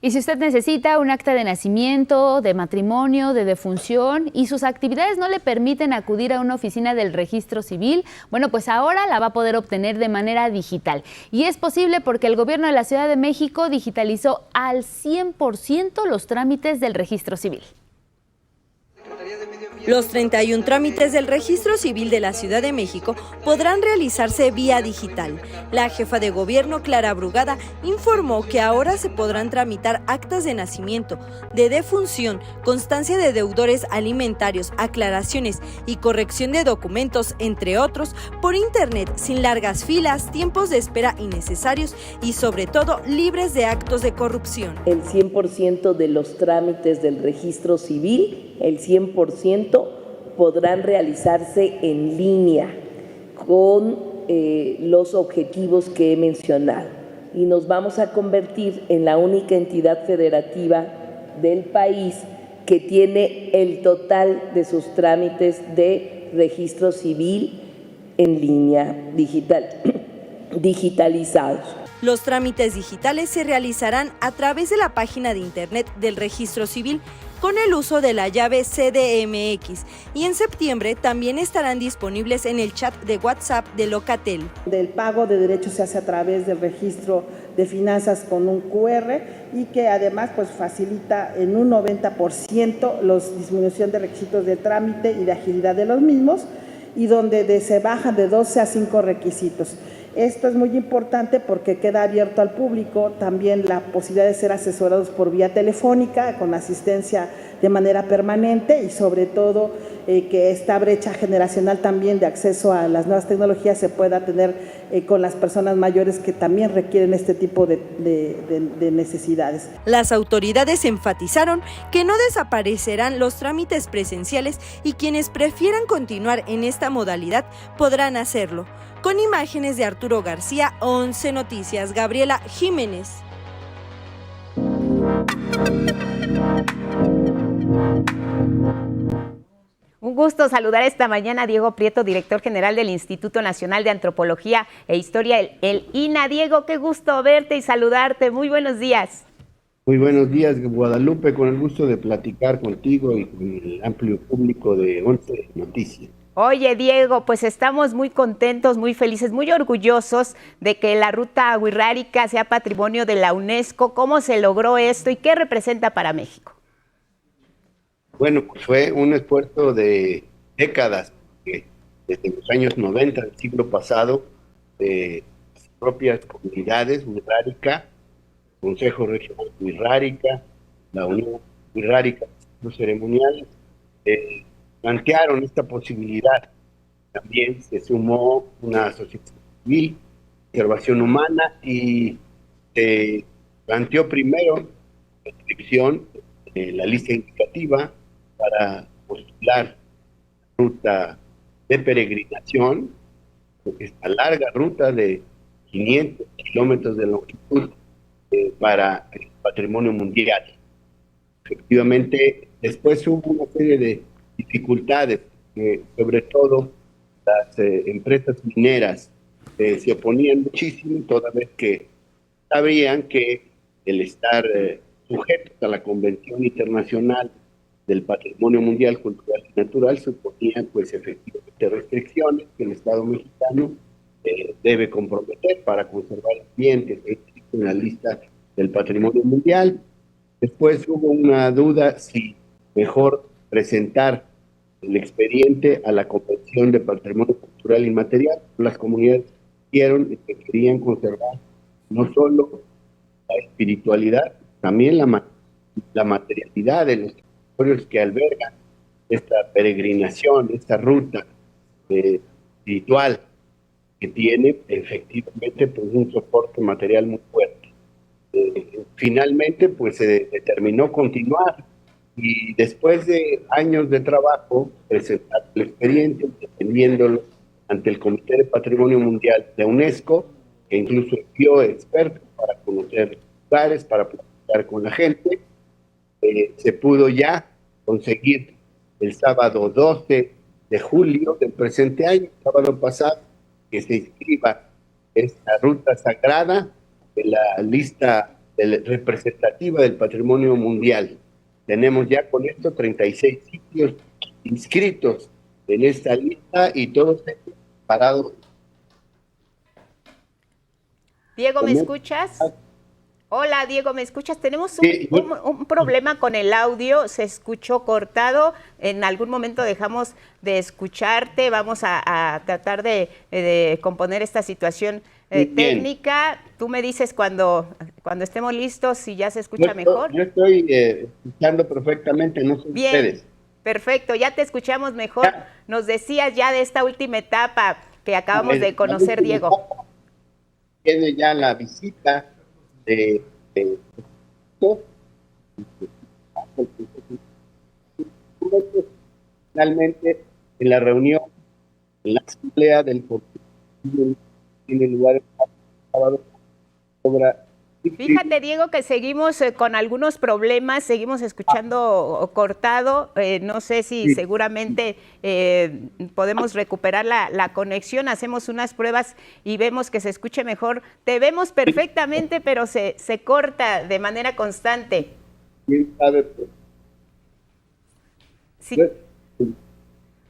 Y si usted necesita un acta de nacimiento, de matrimonio, de defunción y sus actividades no le permiten acudir a una oficina del Registro Civil, bueno, pues ahora la va a poder obtener de manera digital. Y es posible porque el gobierno de la Ciudad de México digitalizó al 100% los trámites del Registro Civil. Los 31 trámites del Registro Civil de la Ciudad de México podrán realizarse vía digital. La jefa de gobierno, Clara Brugada, informó que ahora se podrán tramitar actas de nacimiento, de defunción, constancia de deudores alimentarios, aclaraciones y corrección de documentos, entre otros, por internet, sin largas filas, tiempos de espera innecesarios y, sobre todo, libres de actos de corrupción. El 100% de los trámites del Registro Civil, el 100% podrán realizarse en línea con los objetivos que he mencionado y nos vamos a convertir en la única entidad federativa del país que tiene el total de sus trámites de registro civil en línea digitalizados. Los trámites digitales se realizarán a través de la página de internet del Registro Civil con el uso de la llave CDMX y en septiembre también estarán disponibles en el chat de WhatsApp de Locatel. El pago de derechos se hace a través del registro de finanzas con un QR y que además pues facilita en un 90% la disminución de requisitos de trámite y de agilidad de los mismos y donde se bajan de 12 a 5 requisitos. Esto es muy importante porque queda abierto al público también la posibilidad de ser asesorados por vía telefónica, con asistencia de manera permanente y sobre todo que esta brecha generacional también de acceso a las nuevas tecnologías se pueda tener con las personas mayores que también requieren este tipo de necesidades. Las autoridades enfatizaron que no desaparecerán los trámites presenciales y quienes prefieran continuar en esta modalidad podrán hacerlo. Con imágenes de Arturo García, 11 Noticias, Gabriela Jiménez. Un gusto saludar esta mañana a Diego Prieto, director general del Instituto Nacional de Antropología e Historia, el INAH. Diego, qué gusto verte y saludarte. Muy buenos días. Muy buenos días, Guadalupe, con el gusto de platicar contigo y con el amplio público de 11 Noticias. Oye, Diego, pues estamos muy contentos, muy felices, muy orgullosos de que la ruta wixárika sea patrimonio de la UNESCO. ¿Cómo se logró esto y qué representa para México? Bueno, pues fue un esfuerzo de décadas, desde los años 90 del siglo pasado, propias comunidades, Wixárika, Consejo Regional Wixárika, la Unión Wixárika, los ceremoniales, plantearon esta posibilidad. También se sumó una asociación civil, Conservación Humana, y se planteó primero la inscripción de la lista indicativa para postular ruta de peregrinación, esta larga ruta de 500 kilómetros de longitud para el patrimonio mundial. Efectivamente, después hubo una serie de dificultades, sobre todo las empresas mineras se oponían muchísimo, toda vez que sabían que el estar sujetos a la Convención Internacional del Patrimonio Mundial Cultural y Natural suponía pues efectivamente restricciones que el Estado mexicano debe comprometer para conservar ambientes en la lista del Patrimonio Mundial. Después hubo una duda si mejor presentar el expediente a la Convención de Patrimonio Cultural Inmaterial. Las comunidades querían conservar no solo la espiritualidad, también la materialidad de los territorios que albergan esta peregrinación, esta ruta espiritual que tiene efectivamente pues, un soporte material muy fuerte. Finalmente pues se determinó continuar y después de años de trabajo presentar el expediente, defendiéndolo ante el Comité de Patrimonio Mundial de UNESCO, que incluso envió expertos para conocer lugares, para platicar con la gente. Se pudo ya conseguir el sábado 12 de julio del presente año, sábado pasado, que se inscriba esta ruta sagrada de la lista representativa del patrimonio mundial. Tenemos ya con esto 36 sitios inscritos en esta lista y todos parados. Diego, ¿me escuchas? Hola, Diego, ¿me escuchas? Tenemos un problema con el audio, se escuchó cortado, en algún momento dejamos de escucharte, vamos a tratar de componer esta situación técnica. Tú me dices cuando estemos listos, si ya se escucha mejor. Yo estoy escuchando perfectamente, no sé ustedes. Perfecto, ya te escuchamos mejor. Nos decías ya de esta última etapa que acabamos de conocer, Diego. Tiene ya la visita finalmente en la reunión, en la asamblea del Consejo tiene lugar el sábado. Fíjate, Diego, que seguimos con algunos problemas, seguimos escuchando cortado, no sé si seguramente podemos recuperar la conexión, hacemos unas pruebas y vemos que se escuche mejor. Te vemos perfectamente, pero se corta de manera constante. Sí.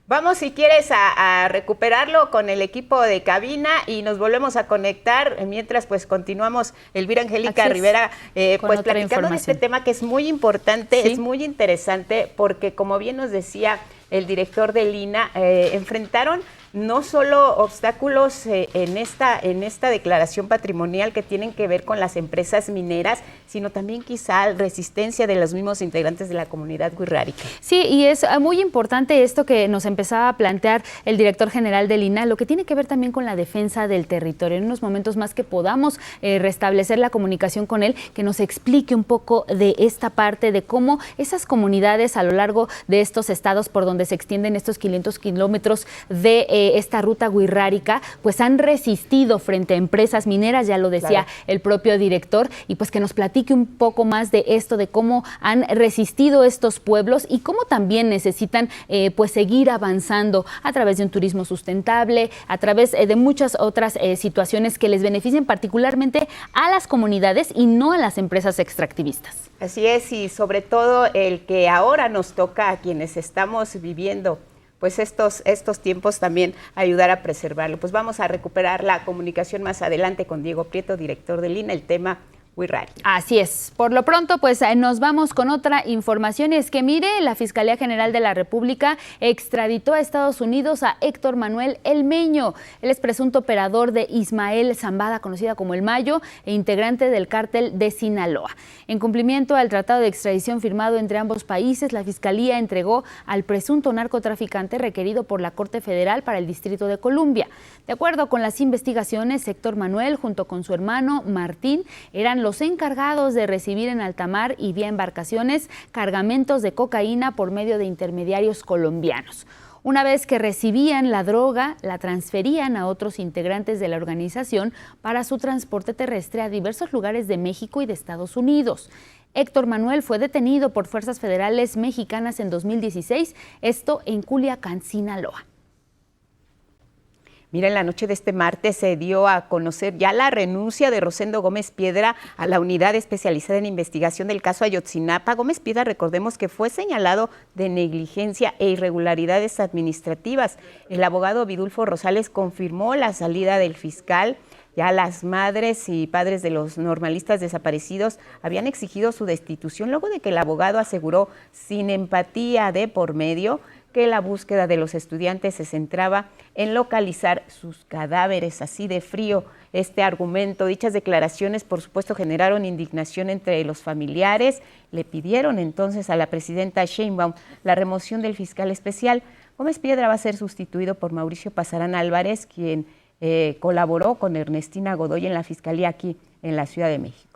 Vamos, si quieres, a recuperarlo con el equipo de cabina y nos volvemos a conectar. Mientras, pues, continuamos, Elvira Angélica Rivera, pues, platicando de este tema que es muy importante, ¿sí? Es muy interesante, porque, como bien nos decía el director del INAH, enfrentaron no solo obstáculos en esta declaración patrimonial que tienen que ver con las empresas mineras, sino también quizá resistencia de los mismos integrantes de la comunidad wixárika. Sí, y es muy importante esto que nos empezaba a plantear el director general del INAH, lo que tiene que ver también con la defensa del territorio. En unos momentos más que podamos restablecer la comunicación con él, que nos explique un poco de esta parte, de cómo esas comunidades a lo largo de estos estados por donde se extienden estos 500 kilómetros de esta ruta wixárika, pues han resistido frente a empresas mineras, ya lo decía el propio director, y pues que nos platique un poco más de esto, de cómo han resistido estos pueblos y cómo también necesitan pues seguir avanzando a través de un turismo sustentable, a través de muchas otras situaciones que les beneficien particularmente a las comunidades y no a las empresas extractivistas. Así es, y sobre todo el que ahora nos toca a quienes estamos viviendo pues estos tiempos también ayudar a preservarlo. Pues vamos a recuperar la comunicación más adelante con Diego Prieto, director del INAH. El tema muy raro. Así es. Por lo pronto, pues nos vamos con otra información. Y es que, mire, la Fiscalía General de la República extraditó a Estados Unidos a Héctor Manuel El Meño. Él es presunto operador de Ismael Zambada, conocida como El Mayo, e integrante del cártel de Sinaloa. En cumplimiento al tratado de extradición firmado entre ambos países, la Fiscalía entregó al presunto narcotraficante requerido por la Corte Federal para el Distrito de Columbia. De acuerdo con las investigaciones, Héctor Manuel, junto con su hermano Martín, eran los encargados de recibir en alta mar y vía embarcaciones cargamentos de cocaína por medio de intermediarios colombianos. Una vez que recibían la droga, la transferían a otros integrantes de la organización para su transporte terrestre a diversos lugares de México y de Estados Unidos. Héctor Manuel fue detenido por fuerzas federales mexicanas en 2016, esto en Culiacán, Sinaloa. Mira, en la noche de este martes se dio a conocer ya la renuncia de Rosendo Gómez Piedra a la unidad especializada en investigación del caso Ayotzinapa. Gómez Piedra, recordemos que fue señalado de negligencia e irregularidades administrativas. El abogado Vidulfo Rosales confirmó la salida del fiscal. Ya las madres y padres de los normalistas desaparecidos habían exigido su destitución luego de que el abogado aseguró, sin empatía de por medio, que la búsqueda de los estudiantes se centraba en localizar sus cadáveres. Así de frío este argumento. Dichas declaraciones, por supuesto, generaron indignación entre los familiares. Le pidieron entonces a la presidenta Sheinbaum la remoción del fiscal especial. Gómez Piedra va a ser sustituido por Mauricio Pasarán Álvarez, quien colaboró con Ernestina Godoy en la Fiscalía aquí en la Ciudad de México.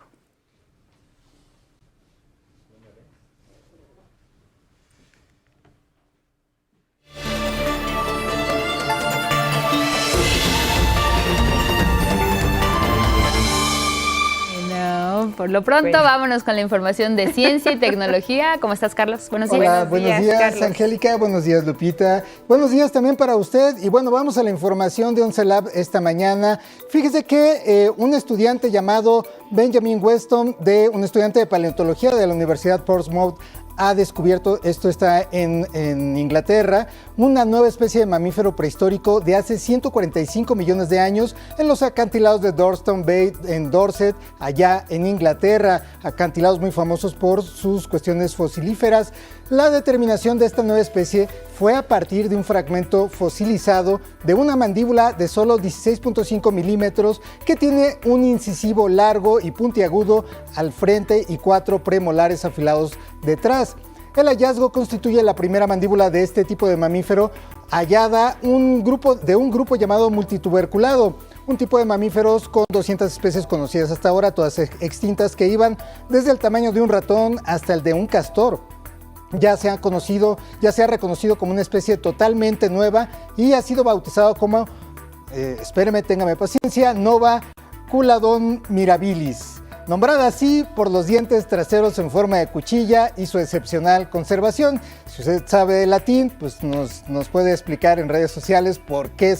Por lo pronto, vámonos con la información de ciencia y tecnología. ¿Cómo estás, Carlos? Buenos días. Hola, buenos días, Angélica. Buenos días, Lupita. Buenos días también para usted. Y bueno, vamos a la información de Once Lab esta mañana. Fíjese que un estudiante llamado Benjamin Weston, un estudiante de paleontología de la Universidad Portsmouth, ha descubierto, esto está en Inglaterra, una nueva especie de mamífero prehistórico de hace 145 millones de años en los acantilados de Dorstone Bay en Dorset, allá en Inglaterra, acantilados muy famosos por sus cuestiones fosilíferas. La determinación de esta nueva especie fue a partir de un fragmento fosilizado de una mandíbula de solo 16.5 milímetros que tiene un incisivo largo y puntiagudo al frente y 4 premolares afilados detrás. El hallazgo constituye la primera mandíbula de este tipo de mamífero hallada de un grupo llamado multituberculado, un tipo de mamíferos con 200 especies conocidas hasta ahora, todas extintas, que iban desde el tamaño de un ratón hasta el de un castor. Ya se ha reconocido como una especie totalmente nueva y ha sido bautizado como, téngame paciencia, Nova Culadon mirabilis, nombrada así por los dientes traseros en forma de cuchilla y su excepcional conservación. Si usted sabe latín, pues nos puede explicar en redes sociales por qué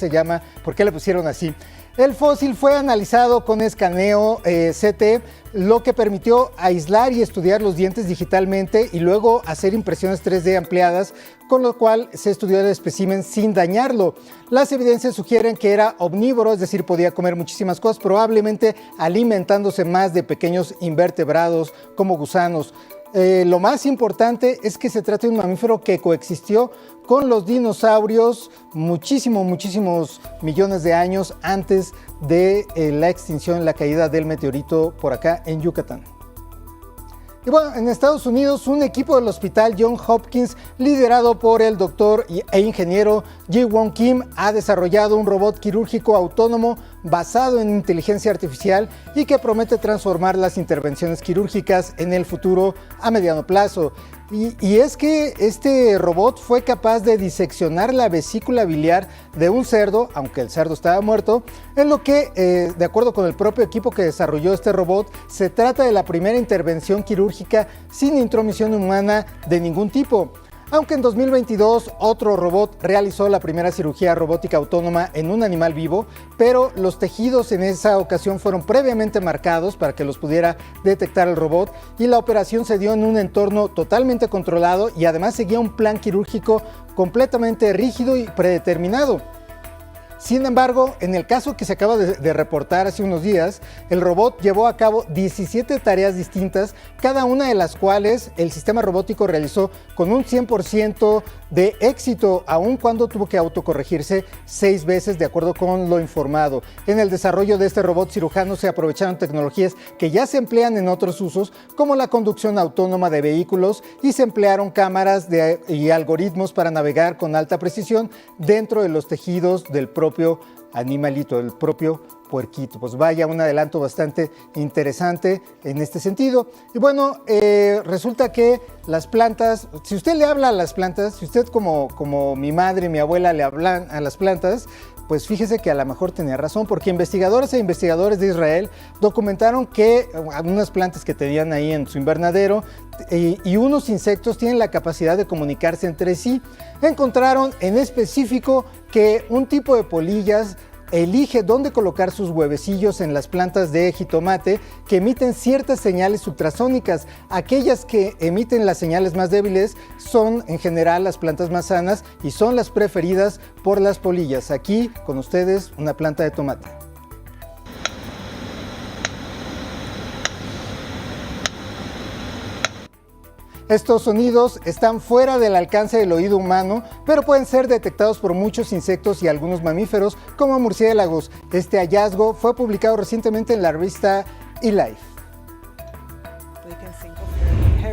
le pusieron así. El fósil fue analizado con escaneo CT, lo que permitió aislar y estudiar los dientes digitalmente y luego hacer impresiones 3D ampliadas, con lo cual se estudió el espécimen sin dañarlo. Las evidencias sugieren que era omnívoro, es decir, podía comer muchísimas cosas, probablemente alimentándose más de pequeños invertebrados como gusanos. Lo más importante es que se trata de un mamífero que coexistió con los dinosaurios muchísimos millones de años antes de la extinción, la caída del meteorito por acá en Yucatán. Y bueno, en Estados Unidos, un equipo del Hospital Johns Hopkins, liderado por el doctor e ingeniero Ji-Won Kim, ha desarrollado un robot quirúrgico autónomo basado en inteligencia artificial y que promete transformar las intervenciones quirúrgicas en el futuro a mediano plazo. Y es que este robot fue capaz de diseccionar la vesícula biliar de un cerdo, aunque el cerdo estaba muerto, en lo que, de acuerdo con el propio equipo que desarrolló este robot, se trata de la primera intervención quirúrgica sin intromisión humana de ningún tipo. Aunque en 2022 otro robot realizó la primera cirugía robótica autónoma en un animal vivo, pero los tejidos en esa ocasión fueron previamente marcados para que los pudiera detectar el robot y la operación se dio en un entorno totalmente controlado y además seguía un plan quirúrgico completamente rígido y predeterminado. Sin embargo, en el caso que se acaba de reportar hace unos días, el robot llevó a cabo 17 tareas distintas, cada una de las cuales el sistema robótico realizó con un 100% de éxito, aun cuando tuvo que autocorregirse 6 veces, de acuerdo con lo informado. En el desarrollo de este robot cirujano se aprovecharon tecnologías que ya se emplean en otros usos, como la conducción autónoma de vehículos, y se emplearon cámaras y algoritmos para navegar con alta precisión dentro de los tejidos del propio animalito, del propio puerquito. Pues vaya, un adelanto bastante interesante en este sentido. Y bueno, resulta que las plantas, si usted le habla a las plantas, si usted como mi madre y mi abuela le hablan a las plantas, pues fíjese que a lo mejor tenía razón, porque investigadoras e investigadores de Israel documentaron que unas plantas que tenían ahí en su invernadero y unos insectos tienen la capacidad de comunicarse entre sí. Encontraron en específico que un tipo de polillas elige dónde colocar sus huevecillos en las plantas de jitomate que emiten ciertas señales ultrasónicas. Aquellas que emiten las señales más débiles son en general las plantas más sanas y son las preferidas por las polillas. Aquí con ustedes una planta de tomate. Estos sonidos están fuera del alcance del oído humano, pero pueden ser detectados por muchos insectos y algunos mamíferos, como murciélagos. Este hallazgo fue publicado recientemente en la revista eLife.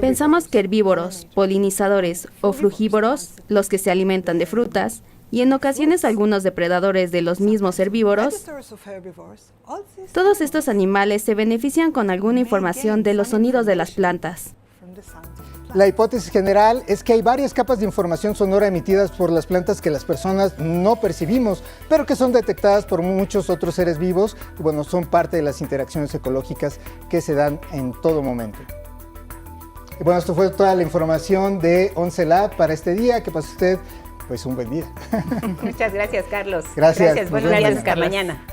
Pensamos que herbívoros, polinizadores o frugívoros, los que se alimentan de frutas, y en ocasiones algunos depredadores de los mismos herbívoros, todos estos animales se benefician con alguna información de los sonidos de las plantas. La hipótesis general es que hay varias capas de información sonora emitidas por las plantas que las personas no percibimos, pero que son detectadas por muchos otros seres vivos y bueno, son parte de las interacciones ecológicas que se dan en todo momento. Y bueno, esto fue toda la información de 11 Lab para este día. Que pase usted pues un buen día. Muchas gracias, Carlos. Gracias. Buenos días, hasta mañana.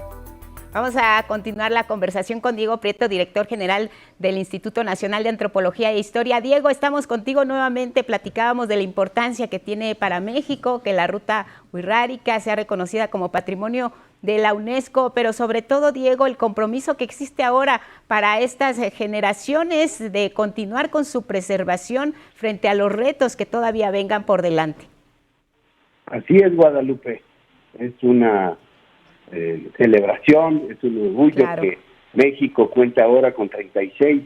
Vamos a continuar la conversación con Diego Prieto, director general del Instituto Nacional de Antropología e Historia. Diego, estamos contigo nuevamente. Platicábamos de la importancia que tiene para México que la ruta wixárika sea reconocida como patrimonio de la UNESCO, pero sobre todo, Diego, el compromiso que existe ahora para estas generaciones de continuar con su preservación frente a los retos que todavía vengan por delante. Así es, Guadalupe. Es una celebración, es un orgullo, claro, que México cuenta ahora con 36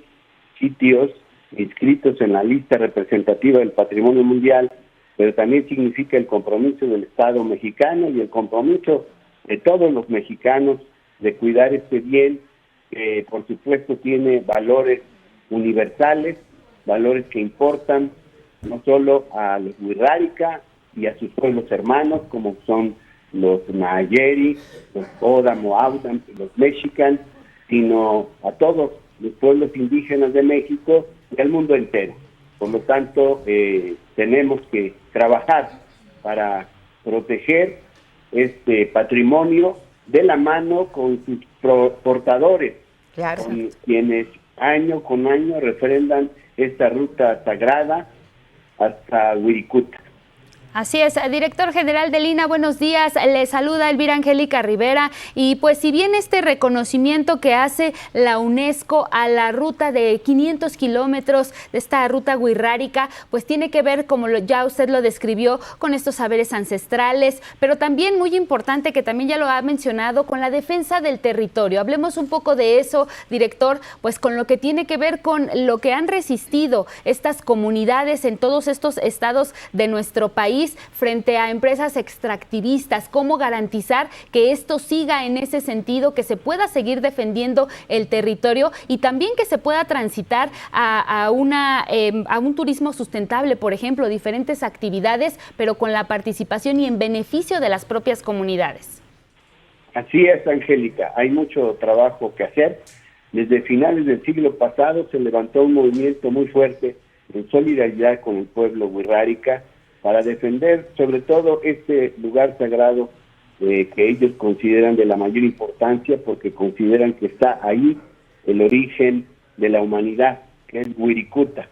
sitios inscritos en la lista representativa del patrimonio mundial, pero también significa el compromiso del Estado mexicano y el compromiso de todos los mexicanos de cuidar este bien, que por supuesto tiene valores universales, valores que importan no solo a los wixárika y a sus pueblos hermanos, como son los Nayeri, los Oda, Moaudan, los Mexican, sino a todos los pueblos indígenas de México y al mundo entero. Por lo tanto, tenemos que trabajar para proteger este patrimonio de la mano con sus portadores, claro, con quienes año con año refrendan esta ruta sagrada hasta Wirikuta. Así es, director general del INAH, buenos días, le saluda Elvira Angélica Rivera y pues si bien este reconocimiento que hace la UNESCO a la ruta de 500 kilómetros de esta ruta wixárika, pues tiene que ver, como ya usted lo describió, con estos saberes ancestrales, pero también muy importante, que también ya lo ha mencionado, con la defensa del territorio. Hablemos un poco de eso, director, pues con lo que tiene que ver con lo que han resistido estas comunidades en todos estos estados de nuestro país frente a empresas extractivistas. ¿Cómo garantizar que esto siga en ese sentido, que se pueda seguir defendiendo el territorio y también que se pueda transitar a un turismo sustentable, por ejemplo, diferentes actividades, pero con la participación y en beneficio de las propias comunidades? Así es, Angélica, hay mucho trabajo que hacer. Desde finales del siglo pasado se levantó un movimiento muy fuerte en solidaridad con el pueblo wixárika para defender sobre todo este lugar sagrado que ellos consideran de la mayor importancia, porque consideran que está ahí el origen de la humanidad, que es Wirikuta.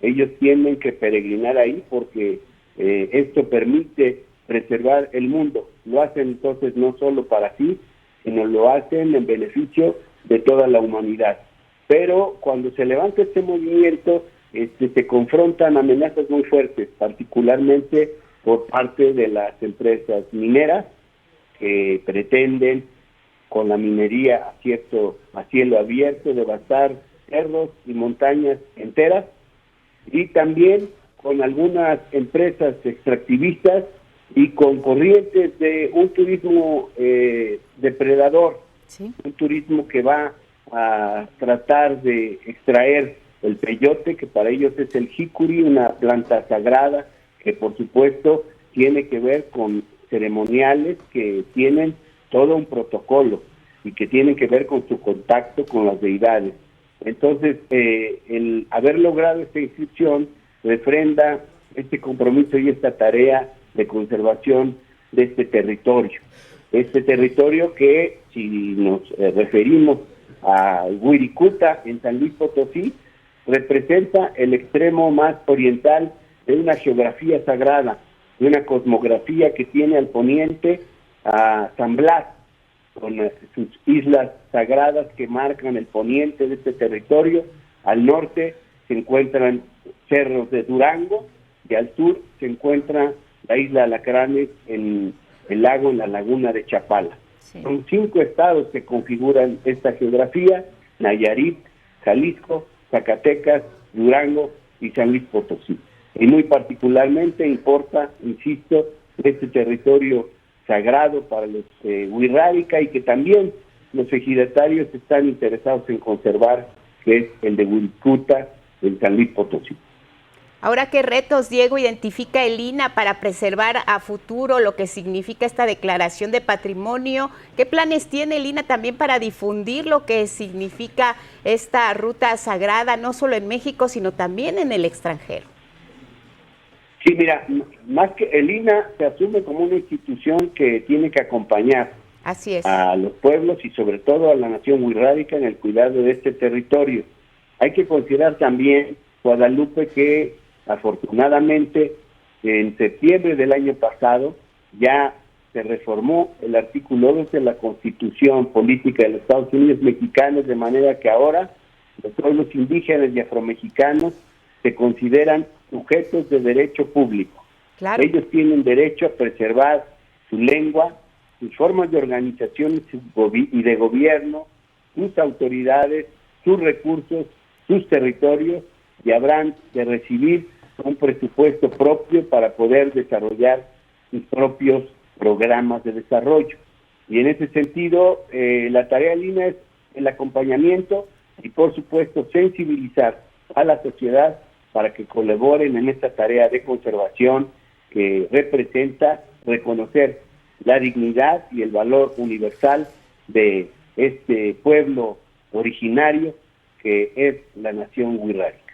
Ellos tienen que peregrinar ahí porque esto permite preservar el mundo, lo hacen entonces no solo para sí, sino lo hacen en beneficio de toda la humanidad. Pero cuando se levanta este movimiento, se confrontan amenazas muy fuertes, particularmente por parte de las empresas mineras que pretenden con la minería a cielo abierto devastar cerros y montañas enteras, y también con algunas empresas extractivistas y con corrientes de un turismo depredador, ¿sí? Un turismo que va a tratar de extraer el peyote, que para ellos es el jicuri, una planta sagrada que por supuesto tiene que ver con ceremoniales que tienen todo un protocolo y que tienen que ver con su contacto con las deidades. Entonces, el haber logrado esta inscripción refrenda este compromiso y esta tarea de conservación de este territorio. Este territorio que, si nos referimos a Wirikuta, en San Luis Potosí, representa el extremo más oriental de una geografía sagrada, de una cosmografía que tiene al poniente a San Blas, con sus islas sagradas que marcan el poniente de este territorio. Al norte se encuentran cerros de Durango y al sur se encuentra la isla Alacranes en el lago, en la laguna de Chapala. Sí. Son 5 estados que configuran esta geografía: Nayarit, Jalisco, Zacatecas, Durango y San Luis Potosí. Y muy particularmente importa, insisto, este territorio sagrado para los Wixárika y que también los ejidatarios están interesados en conservar, que es el de Wirikuta, en San Luis Potosí. Ahora, ¿qué retos, Diego, identifica el INAH para preservar a futuro lo que significa esta declaración de patrimonio? ¿Qué planes tiene el INAH también para difundir lo que significa esta ruta sagrada, no solo en México, sino también en el extranjero? Sí, mira, más que el INAH se asume como una institución que tiene que acompañar a los pueblos y sobre todo a la nación wixárika en el cuidado de este territorio. Hay que considerar también, Guadalupe, que afortunadamente en septiembre del año pasado ya se reformó el artículo 2 de la Constitución Política de los Estados Unidos Mexicanos, de manera que ahora los pueblos indígenas y afromexicanos se consideran sujetos de derecho público. Claro. Ellos tienen derecho a preservar su lengua, sus formas de organización y de gobierno, sus autoridades, sus recursos, sus territorios, y habrán de recibir un presupuesto propio para poder desarrollar sus propios programas de desarrollo. Y en ese sentido, la tarea del INAH es el acompañamiento y, por supuesto, sensibilizar a la sociedad para que colaboren en esta tarea de conservación que representa reconocer la dignidad y el valor universal de este pueblo originario que es la nación wixárika.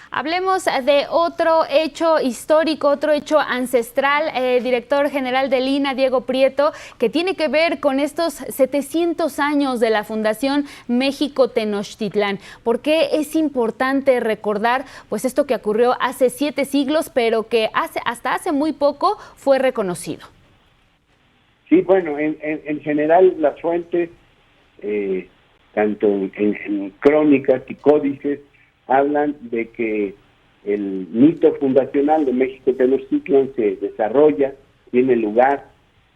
Hablemos de otro hecho histórico, otro hecho ancestral, director general del INAH, Diego Prieto, que tiene que ver con estos 700 años de la Fundación México Tenochtitlán. ¿Por qué es importante recordar pues esto que ocurrió hace 7 siglos, pero que hasta hace muy poco fue reconocido? Sí, bueno, en general las fuentes, tanto en crónicas y códices, hablan de que el mito fundacional de México Tenochtitlán se desarrolla, tiene lugar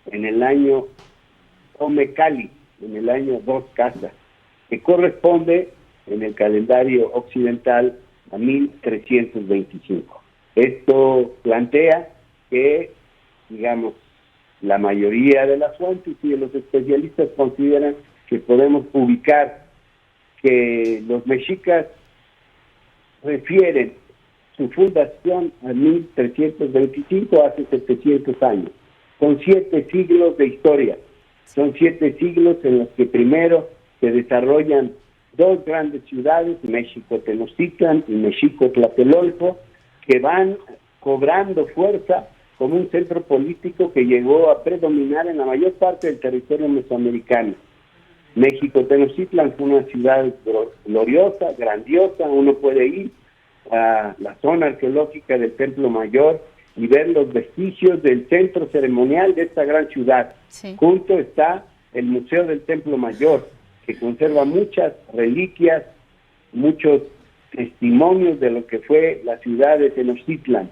en el año Omecali, en el año 2 Casas, que corresponde en el calendario occidental a 1325. Esto plantea que, digamos, la mayoría de las fuentes y de los especialistas consideran que podemos ubicar que los mexicas refieren su fundación a 1325, hace 700 años. Son 7 siglos de historia, son 7 siglos en los que primero se desarrollan 2 grandes ciudades, México Tenochtitlán y México Tlatelolco, que van cobrando fuerza como un centro político que llegó a predominar en la mayor parte del territorio mesoamericano. México Tenochtitlán fue una ciudad gloriosa, grandiosa. Uno puede ir a la zona arqueológica del Templo Mayor y ver los vestigios del centro ceremonial de esta gran ciudad. Sí. Junto está el Museo del Templo Mayor, que conserva muchas reliquias, muchos testimonios de lo que fue la ciudad de Tenochtitlan,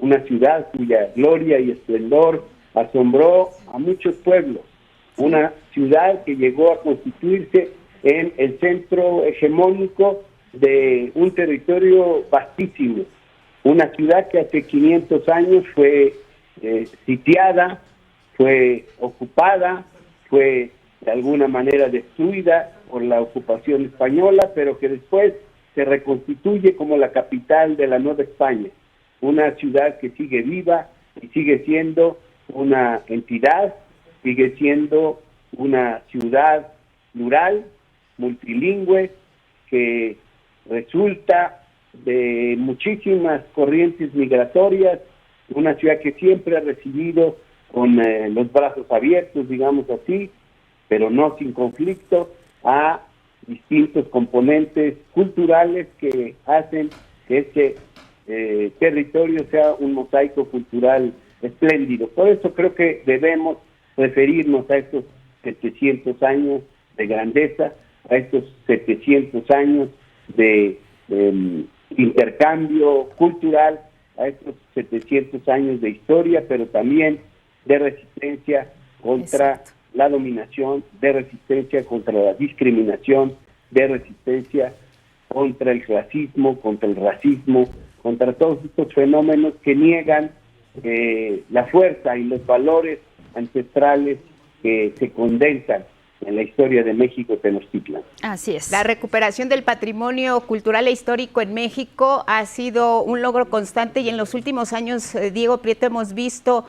una ciudad cuya gloria y esplendor asombró a muchos pueblos, una ciudad que llegó a constituirse en el centro hegemónico de un territorio vastísimo, una ciudad que hace 500 años fue sitiada, fue ocupada, fue de alguna manera destruida por la ocupación española, pero que después se reconstituye como la capital de la Nueva España, una ciudad que sigue viva y sigue siendo una entidad, sigue siendo una ciudad plural, multilingüe, que resulta de muchísimas corrientes migratorias, una ciudad que siempre ha recibido con los brazos abiertos, digamos así, pero no sin conflicto, a distintos componentes culturales que hacen que este territorio sea un mosaico cultural espléndido. Por eso creo que debemos referirnos a estos 700 años de grandeza, a estos 700 años de intercambio cultural, a estos 700 años de historia, pero también de resistencia contra la dominación, de resistencia contra la discriminación, de resistencia contra el clasismo, contra el racismo, contra todos estos fenómenos que niegan la fuerza y los valores ancestrales que se condensan en la historia de México, Tenochtitlan. Así es. La recuperación del patrimonio cultural e histórico en México ha sido un logro constante y en los últimos años, Diego Prieto, hemos visto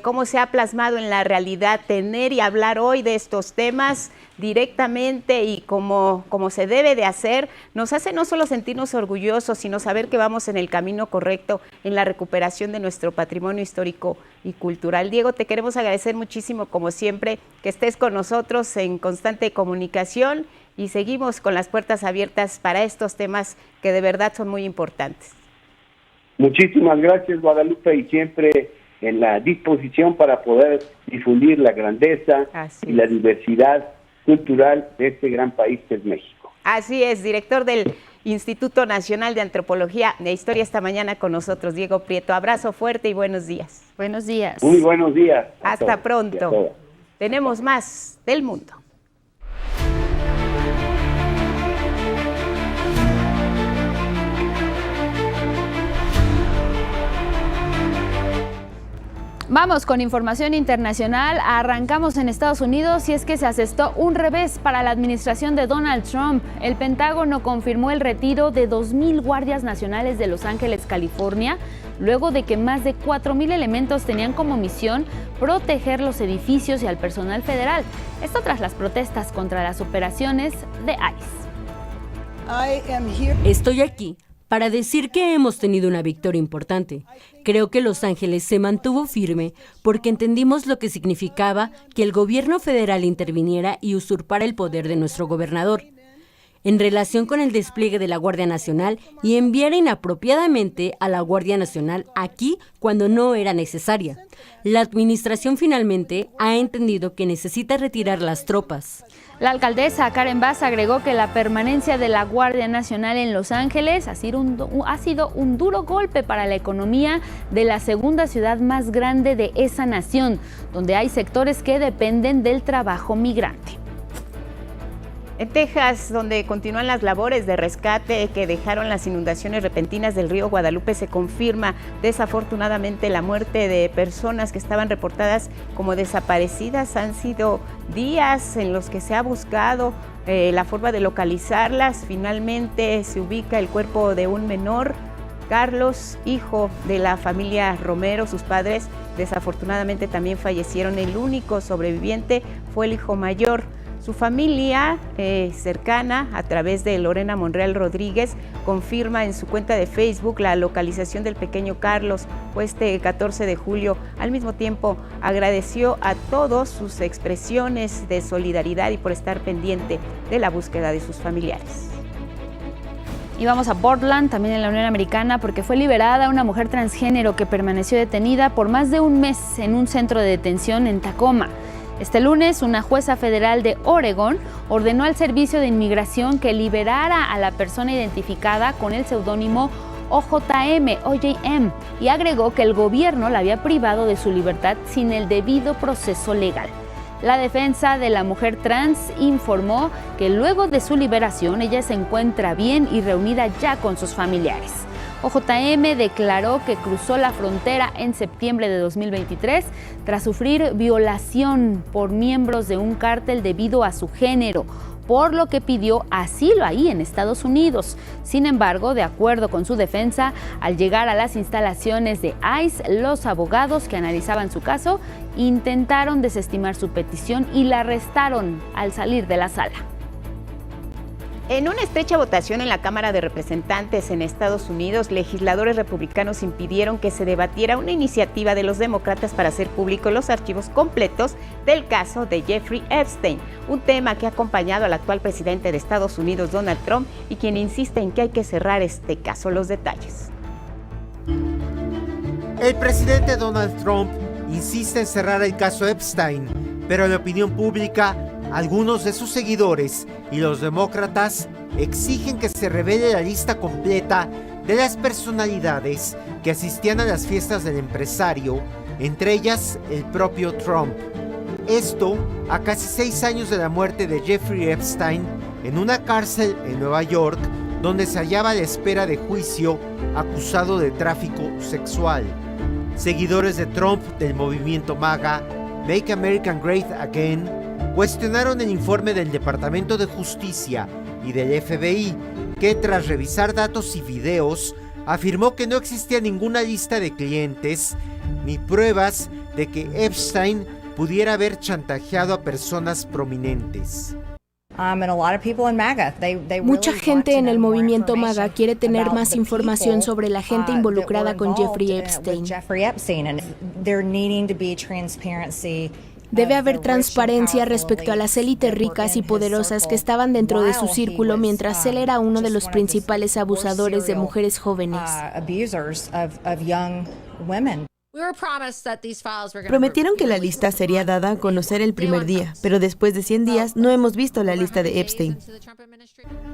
cómo se ha plasmado en la realidad. Tener y hablar hoy de estos temas directamente y como se debe de hacer, nos hace no solo sentirnos orgullosos, sino saber que vamos en el camino correcto en la recuperación de nuestro patrimonio histórico y cultural. Diego, te queremos agradecer muchísimo, como siempre, que estés con nosotros en constante comunicación y seguimos con las puertas abiertas para estos temas que de verdad son muy importantes. Muchísimas gracias, Guadalupe, y siempre en la disposición para poder difundir la grandeza y la diversidad cultural de este gran país que es México. Así es, director del Instituto Nacional de Antropología e Historia, esta mañana con nosotros, Diego Prieto. Abrazo fuerte y buenos días. Buenos días. Muy buenos días. Hasta pronto. Tenemos más del mundo. Vamos con información internacional. Arrancamos en Estados Unidos y es que se asestó un revés para la administración de Donald Trump. El Pentágono confirmó el retiro de 2,000 guardias nacionales de Los Ángeles, California, luego de que más de 4,000 elementos tenían como misión proteger los edificios y al personal federal. Esto tras las protestas contra las operaciones de ICE. Estoy aquí para decir que hemos tenido una victoria importante. Creo que Los Ángeles se mantuvo firme porque entendimos lo que significaba que el gobierno federal interviniera y usurpara el poder de nuestro gobernador en relación con el despliegue de la Guardia Nacional y enviara inapropiadamente a la Guardia Nacional aquí cuando no era necesaria. La administración finalmente ha entendido que necesita retirar las tropas. La alcaldesa Karen Bass agregó que la permanencia de la Guardia Nacional en Los Ángeles ha sido un duro golpe para la economía de la segunda ciudad más grande de esa nación, donde hay sectores que dependen del trabajo migrante. En Texas, donde continúan las labores de rescate que dejaron las inundaciones repentinas del río Guadalupe, se confirma desafortunadamente la muerte de personas que estaban reportadas como desaparecidas. Han sido días en los que se ha buscado la forma de localizarlas. Finalmente se ubica el cuerpo de un menor, Carlos, hijo de la familia Romero. Sus padres desafortunadamente también fallecieron. El único sobreviviente fue el hijo mayor. Su familia cercana, a través de Lorena Monreal Rodríguez, confirma en su cuenta de Facebook la localización del pequeño Carlos. Fue este 14 de julio. Al mismo tiempo, agradeció a todos sus expresiones de solidaridad y por estar pendiente de la búsqueda de sus familiares. Y vamos a Portland, también en la Unión Americana, porque fue liberada una mujer transgénero que permaneció detenida por más de un mes en un centro de detención en Tacoma. Este lunes, una jueza federal de Oregón ordenó al Servicio de Inmigración que liberara a la persona identificada con el seudónimo OJM, y agregó que el gobierno la había privado de su libertad sin el debido proceso legal. La defensa de la mujer trans informó que luego de su liberación ella se encuentra bien y reunida ya con sus familiares. OJM declaró que cruzó la frontera en septiembre de 2023 tras sufrir violación por miembros de un cártel debido a su género, por lo que pidió asilo ahí en Estados Unidos. Sin embargo, de acuerdo con su defensa, al llegar a las instalaciones de ICE, los abogados que analizaban su caso intentaron desestimar su petición y la arrestaron al salir de la sala. En una estrecha votación en la Cámara de Representantes en Estados Unidos, legisladores republicanos impidieron que se debatiera una iniciativa de los demócratas para hacer públicos los archivos completos del caso de Jeffrey Epstein, un tema que ha acompañado al actual presidente de Estados Unidos, Donald Trump, y quien insiste en que hay que cerrar este caso. Los detalles. El presidente Donald Trump insiste en cerrar el caso Epstein, pero en la opinión pública, algunos de sus seguidores y los demócratas exigen que se revele la lista completa de las personalidades que asistían a las fiestas del empresario, entre ellas el propio Trump. Esto a casi 6 años de la muerte de Jeffrey Epstein en una cárcel en Nueva York, donde se hallaba a la espera de juicio acusado de tráfico sexual. Seguidores de Trump del movimiento MAGA, Make America Great Again, cuestionaron el informe del Departamento de Justicia y del FBI, que tras revisar datos y videos, afirmó que no existía ninguna lista de clientes ni pruebas de que Epstein pudiera haber chantajeado a personas prominentes. Mucha gente en el movimiento MAGA quiere tener más información sobre la gente involucrada con Jeffrey Epstein. Debe haber transparencia respecto a las élites ricas y poderosas que estaban dentro de su círculo mientras él era uno de los principales abusadores de mujeres jóvenes. Prometieron que la lista sería dada a conocer el primer día, pero después de 100 días no hemos visto la lista de Epstein.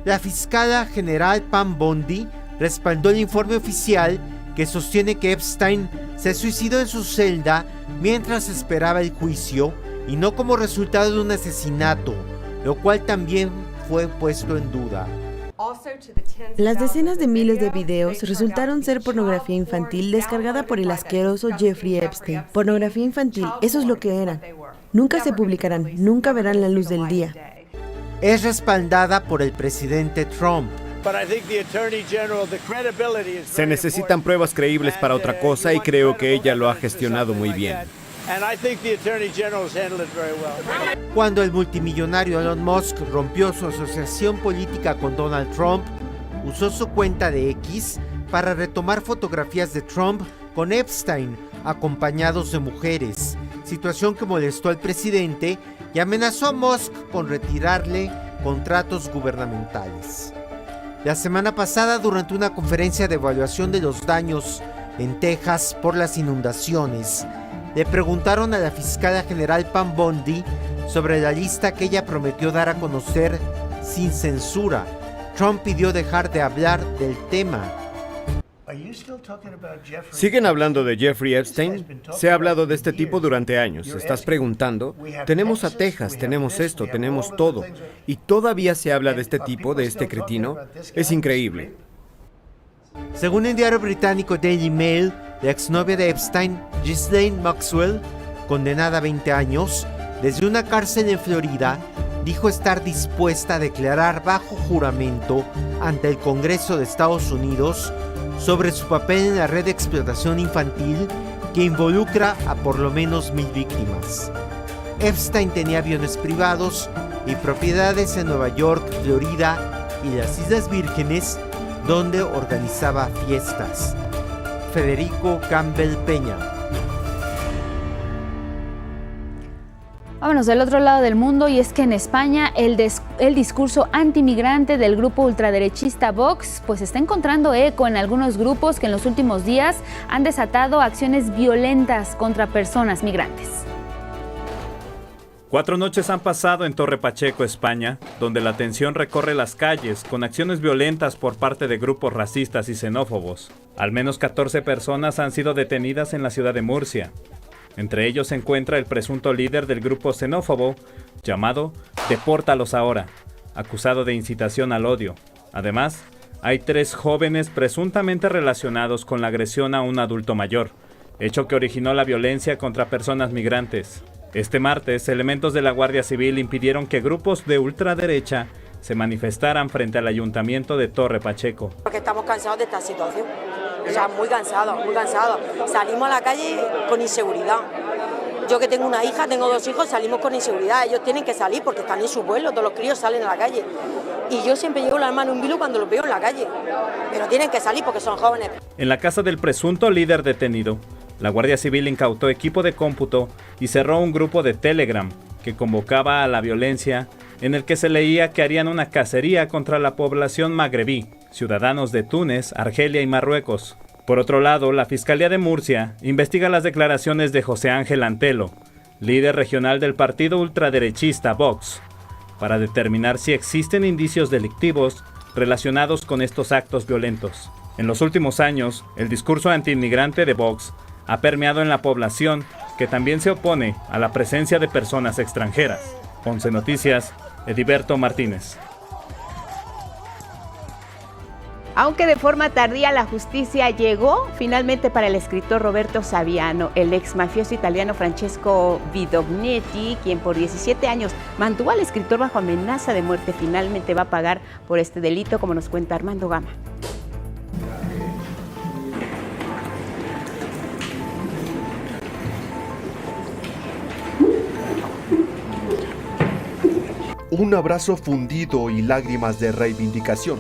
La fiscala general Pam Bondi respaldó el informe oficial que sostiene que Epstein se suicidó en su celda mientras esperaba el juicio y no como resultado de un asesinato, lo cual también fue puesto en duda. Las decenas de miles de videos resultaron ser pornografía infantil descargada por el asqueroso Jeffrey Epstein. Pornografía infantil, eso es lo que eran. Nunca se publicarán, nunca verán la luz del día. Es respaldada por el presidente Trump. Se necesitan pruebas creíbles para otra cosa y creo que ella lo ha gestionado muy bien. Cuando el multimillonario Elon Musk rompió su asociación política con Donald Trump, usó su cuenta de X para retomar fotografías de Trump con Epstein, acompañados de mujeres, situación que molestó al presidente y amenazó a Musk con retirarle contratos gubernamentales. La semana pasada, durante una conferencia de evaluación de los daños en Texas por las inundaciones, le preguntaron a la fiscala general Pam Bondi sobre la lista que ella prometió dar a conocer sin censura. Trump pidió dejar de hablar del tema. ¿Siguen hablando de Jeffrey Epstein? Se ha hablado de este tipo durante años. Estás preguntando. Tenemos a Texas, tenemos esto, tenemos todo. ¿Y todavía se habla de este tipo, de este cretino? Es increíble. Según el diario británico Daily Mail, la exnovia de Epstein, Ghislaine Maxwell, condenada a 20 años, desde una cárcel en Florida, dijo estar dispuesta a declarar bajo juramento ante el Congreso de Estados Unidos sobre su papel en la red de explotación infantil que involucra a por lo menos 1,000 víctimas. Epstein tenía aviones privados y propiedades en Nueva York, Florida y las Islas Vírgenes, donde organizaba fiestas. Federico Campbell Peña. Vámonos vámonos del otro lado del mundo, y es que en España el discurso antimigrante del grupo ultraderechista Vox pues está encontrando eco en algunos grupos que en los últimos días han desatado acciones violentas contra personas migrantes. 4 noches han pasado en Torre Pacheco, España, donde la tensión recorre las calles con acciones violentas por parte de grupos racistas y xenófobos. Al menos 14 personas han sido detenidas en la ciudad de Murcia. Entre ellos se encuentra el presunto líder del grupo xenófobo, llamado Depórtalos Ahora, acusado de incitación al odio. Además, hay 3 jóvenes presuntamente relacionados con la agresión a un adulto mayor, hecho que originó la violencia contra personas migrantes. Este martes, elementos de la Guardia Civil impidieron que grupos de ultraderecha se manifestaran frente al ayuntamiento de Torre Pacheco. Porque estamos cansados de esta situación, o sea, muy cansados. Salimos a la calle con inseguridad. Yo que tengo una hija, tengo 2 hijos, salimos con inseguridad. Ellos tienen que salir porque están en su pueblo, todos los críos salen a la calle. Y yo siempre llevo la mano en vilo cuando los veo en la calle, pero tienen que salir porque son jóvenes. En la casa del presunto líder detenido, la Guardia Civil incautó equipo de cómputo y cerró un grupo de Telegram que convocaba a la violencia, en el que se leía que harían una cacería contra la población magrebí, ciudadanos de Túnez, Argelia y Marruecos. Por otro lado, la Fiscalía de Murcia investiga las declaraciones de José Ángel Antelo, líder regional del partido ultraderechista Vox, para determinar si existen indicios delictivos relacionados con estos actos violentos. En los últimos años, el discurso antiinmigrante de Vox ha permeado en la población, que también se opone a la presencia de personas extranjeras. 11 Noticias, Ediberto Martínez. Aunque de forma tardía, la justicia llegó finalmente para el escritor Roberto Saviano. El ex mafioso italiano Francesco Bidognetti, quien por 17 años mantuvo al escritor bajo amenaza de muerte, finalmente va a pagar por este delito, como nos cuenta Armando Gama. Un abrazo fundido y lágrimas de reivindicación.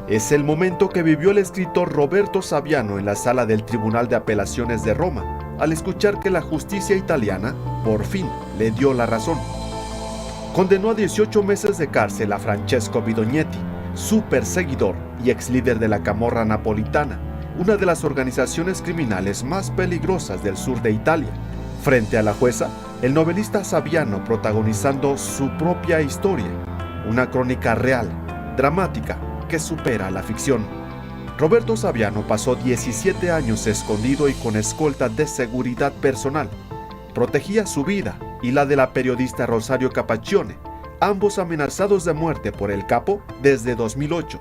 Es el momento que vivió el escritor Roberto Saviano en la sala del Tribunal de Apelaciones de Roma, al escuchar que la justicia italiana, por fin, le dio la razón. Condenó a 18 meses de cárcel a Francesco Bidognetti, su perseguidor y ex líder de la Camorra Napolitana, una de las organizaciones criminales más peligrosas del sur de Italia. Frente a la jueza, el novelista Saviano protagonizando su propia historia, una crónica real, dramática, que supera la ficción. Roberto Saviano pasó 17 años escondido y con escolta de seguridad personal. Protegía su vida y la de la periodista Rosario Capacchione, ambos amenazados de muerte por el capo desde 2008.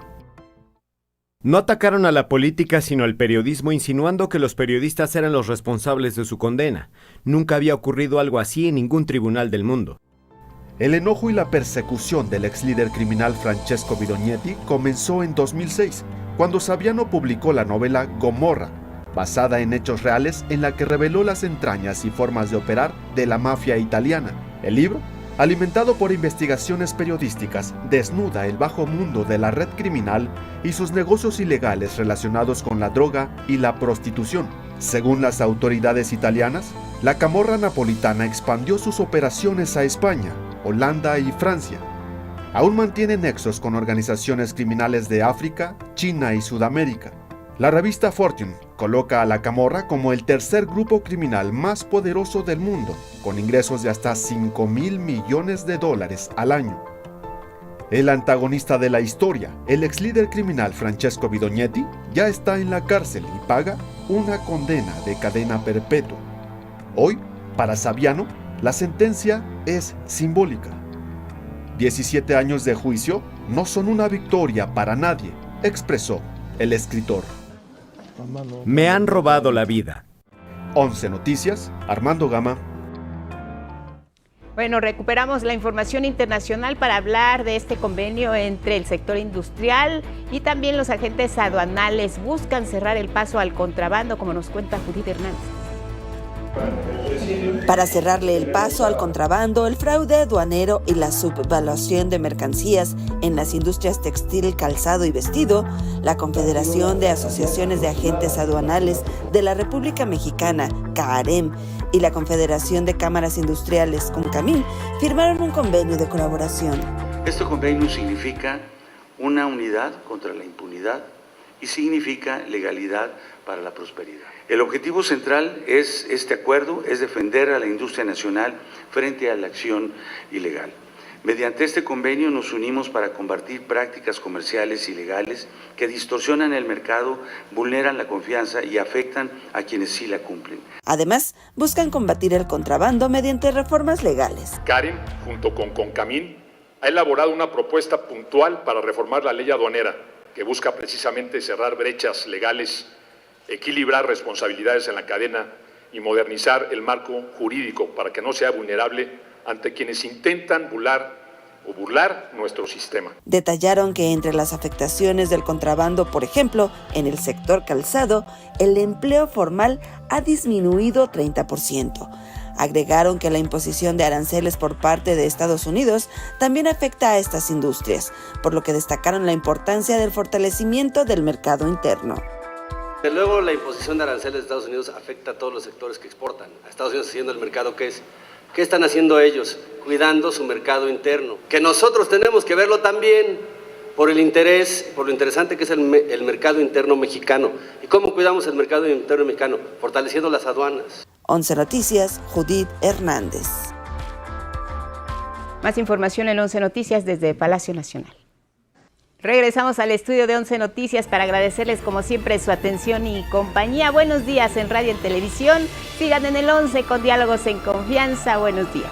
No atacaron a la política sino al periodismo, insinuando que los periodistas eran los responsables de su condena. Nunca había ocurrido algo así en ningún tribunal del mundo. El enojo y la persecución del ex líder criminal Francesco Bidognetti comenzó en 2006, cuando Saviano publicó la novela Gomorra, basada en hechos reales en la que reveló las entrañas y formas de operar de la mafia italiana. El libro, alimentado por investigaciones periodísticas, desnuda el bajo mundo de la red criminal y sus negocios ilegales relacionados con la droga y la prostitución. Según las autoridades italianas, la Camorra Napolitana expandió sus operaciones a España, Holanda y Francia. Aún mantiene nexos con organizaciones criminales de África, China y Sudamérica. La revista Fortune coloca a la Camorra como el tercer grupo criminal más poderoso del mundo, con ingresos de hasta $5,000 millones al año. El antagonista de la historia, el ex líder criminal Francesco Bidognetti, ya está en la cárcel y paga una condena de cadena perpetua. Hoy, para Saviano, la sentencia es simbólica. 17 años de juicio no son una victoria para nadie, expresó el escritor. Me han robado la vida. 11 Noticias, Armando Gama. Bueno, recuperamos la información internacional para hablar de este convenio entre el sector industrial y también los agentes aduanales. Buscan cerrar el paso al contrabando, como nos cuenta Judith Hernández. Para cerrarle el paso al contrabando, el fraude aduanero y la subvaluación de mercancías en las industrias textil, calzado y vestido, la Confederación de Asociaciones de Agentes Aduanales de la República Mexicana, CAAREM, y la Confederación de Cámaras Industriales, CONCAMIN, firmaron un convenio de colaboración. Este convenio significa una unidad contra la impunidad y significa legalidad para la prosperidad. El objetivo central es este acuerdo, es defender a la industria nacional frente a la acción ilegal. Mediante este convenio nos unimos para combatir prácticas comerciales ilegales que distorsionan el mercado, vulneran la confianza y afectan a quienes sí la cumplen. Además, buscan combatir el contrabando mediante reformas legales. CAAREM, junto con CONCAMIN, ha elaborado una propuesta puntual para reformar la ley aduanera, que busca precisamente cerrar brechas legales, equilibrar responsabilidades en la cadena y modernizar el marco jurídico para que no sea vulnerable ante quienes intentan burlar nuestro sistema. Detallaron que entre las afectaciones del contrabando, por ejemplo, en el sector calzado, el empleo formal ha disminuido 30%. Agregaron que la imposición de aranceles por parte de Estados Unidos también afecta a estas industrias, por lo que destacaron la importancia del fortalecimiento del mercado interno. Desde luego, la imposición de aranceles de Estados Unidos afecta a todos los sectores que exportan. A Estados Unidos haciendo el mercado que es. ¿Qué están haciendo ellos? Cuidando su mercado interno. Que nosotros tenemos que verlo también por el interés, por lo interesante que es el mercado interno mexicano. ¿Y cómo cuidamos el mercado interno mexicano? Fortaleciendo las aduanas. 11 Noticias, Judith Hernández. Más información en 11 Noticias desde Palacio Nacional. Regresamos al estudio de 11 Noticias para agradecerles como siempre su atención y compañía. Buenos días en radio y en televisión. Sigan en el 11 con Diálogos en Confianza. Buenos días.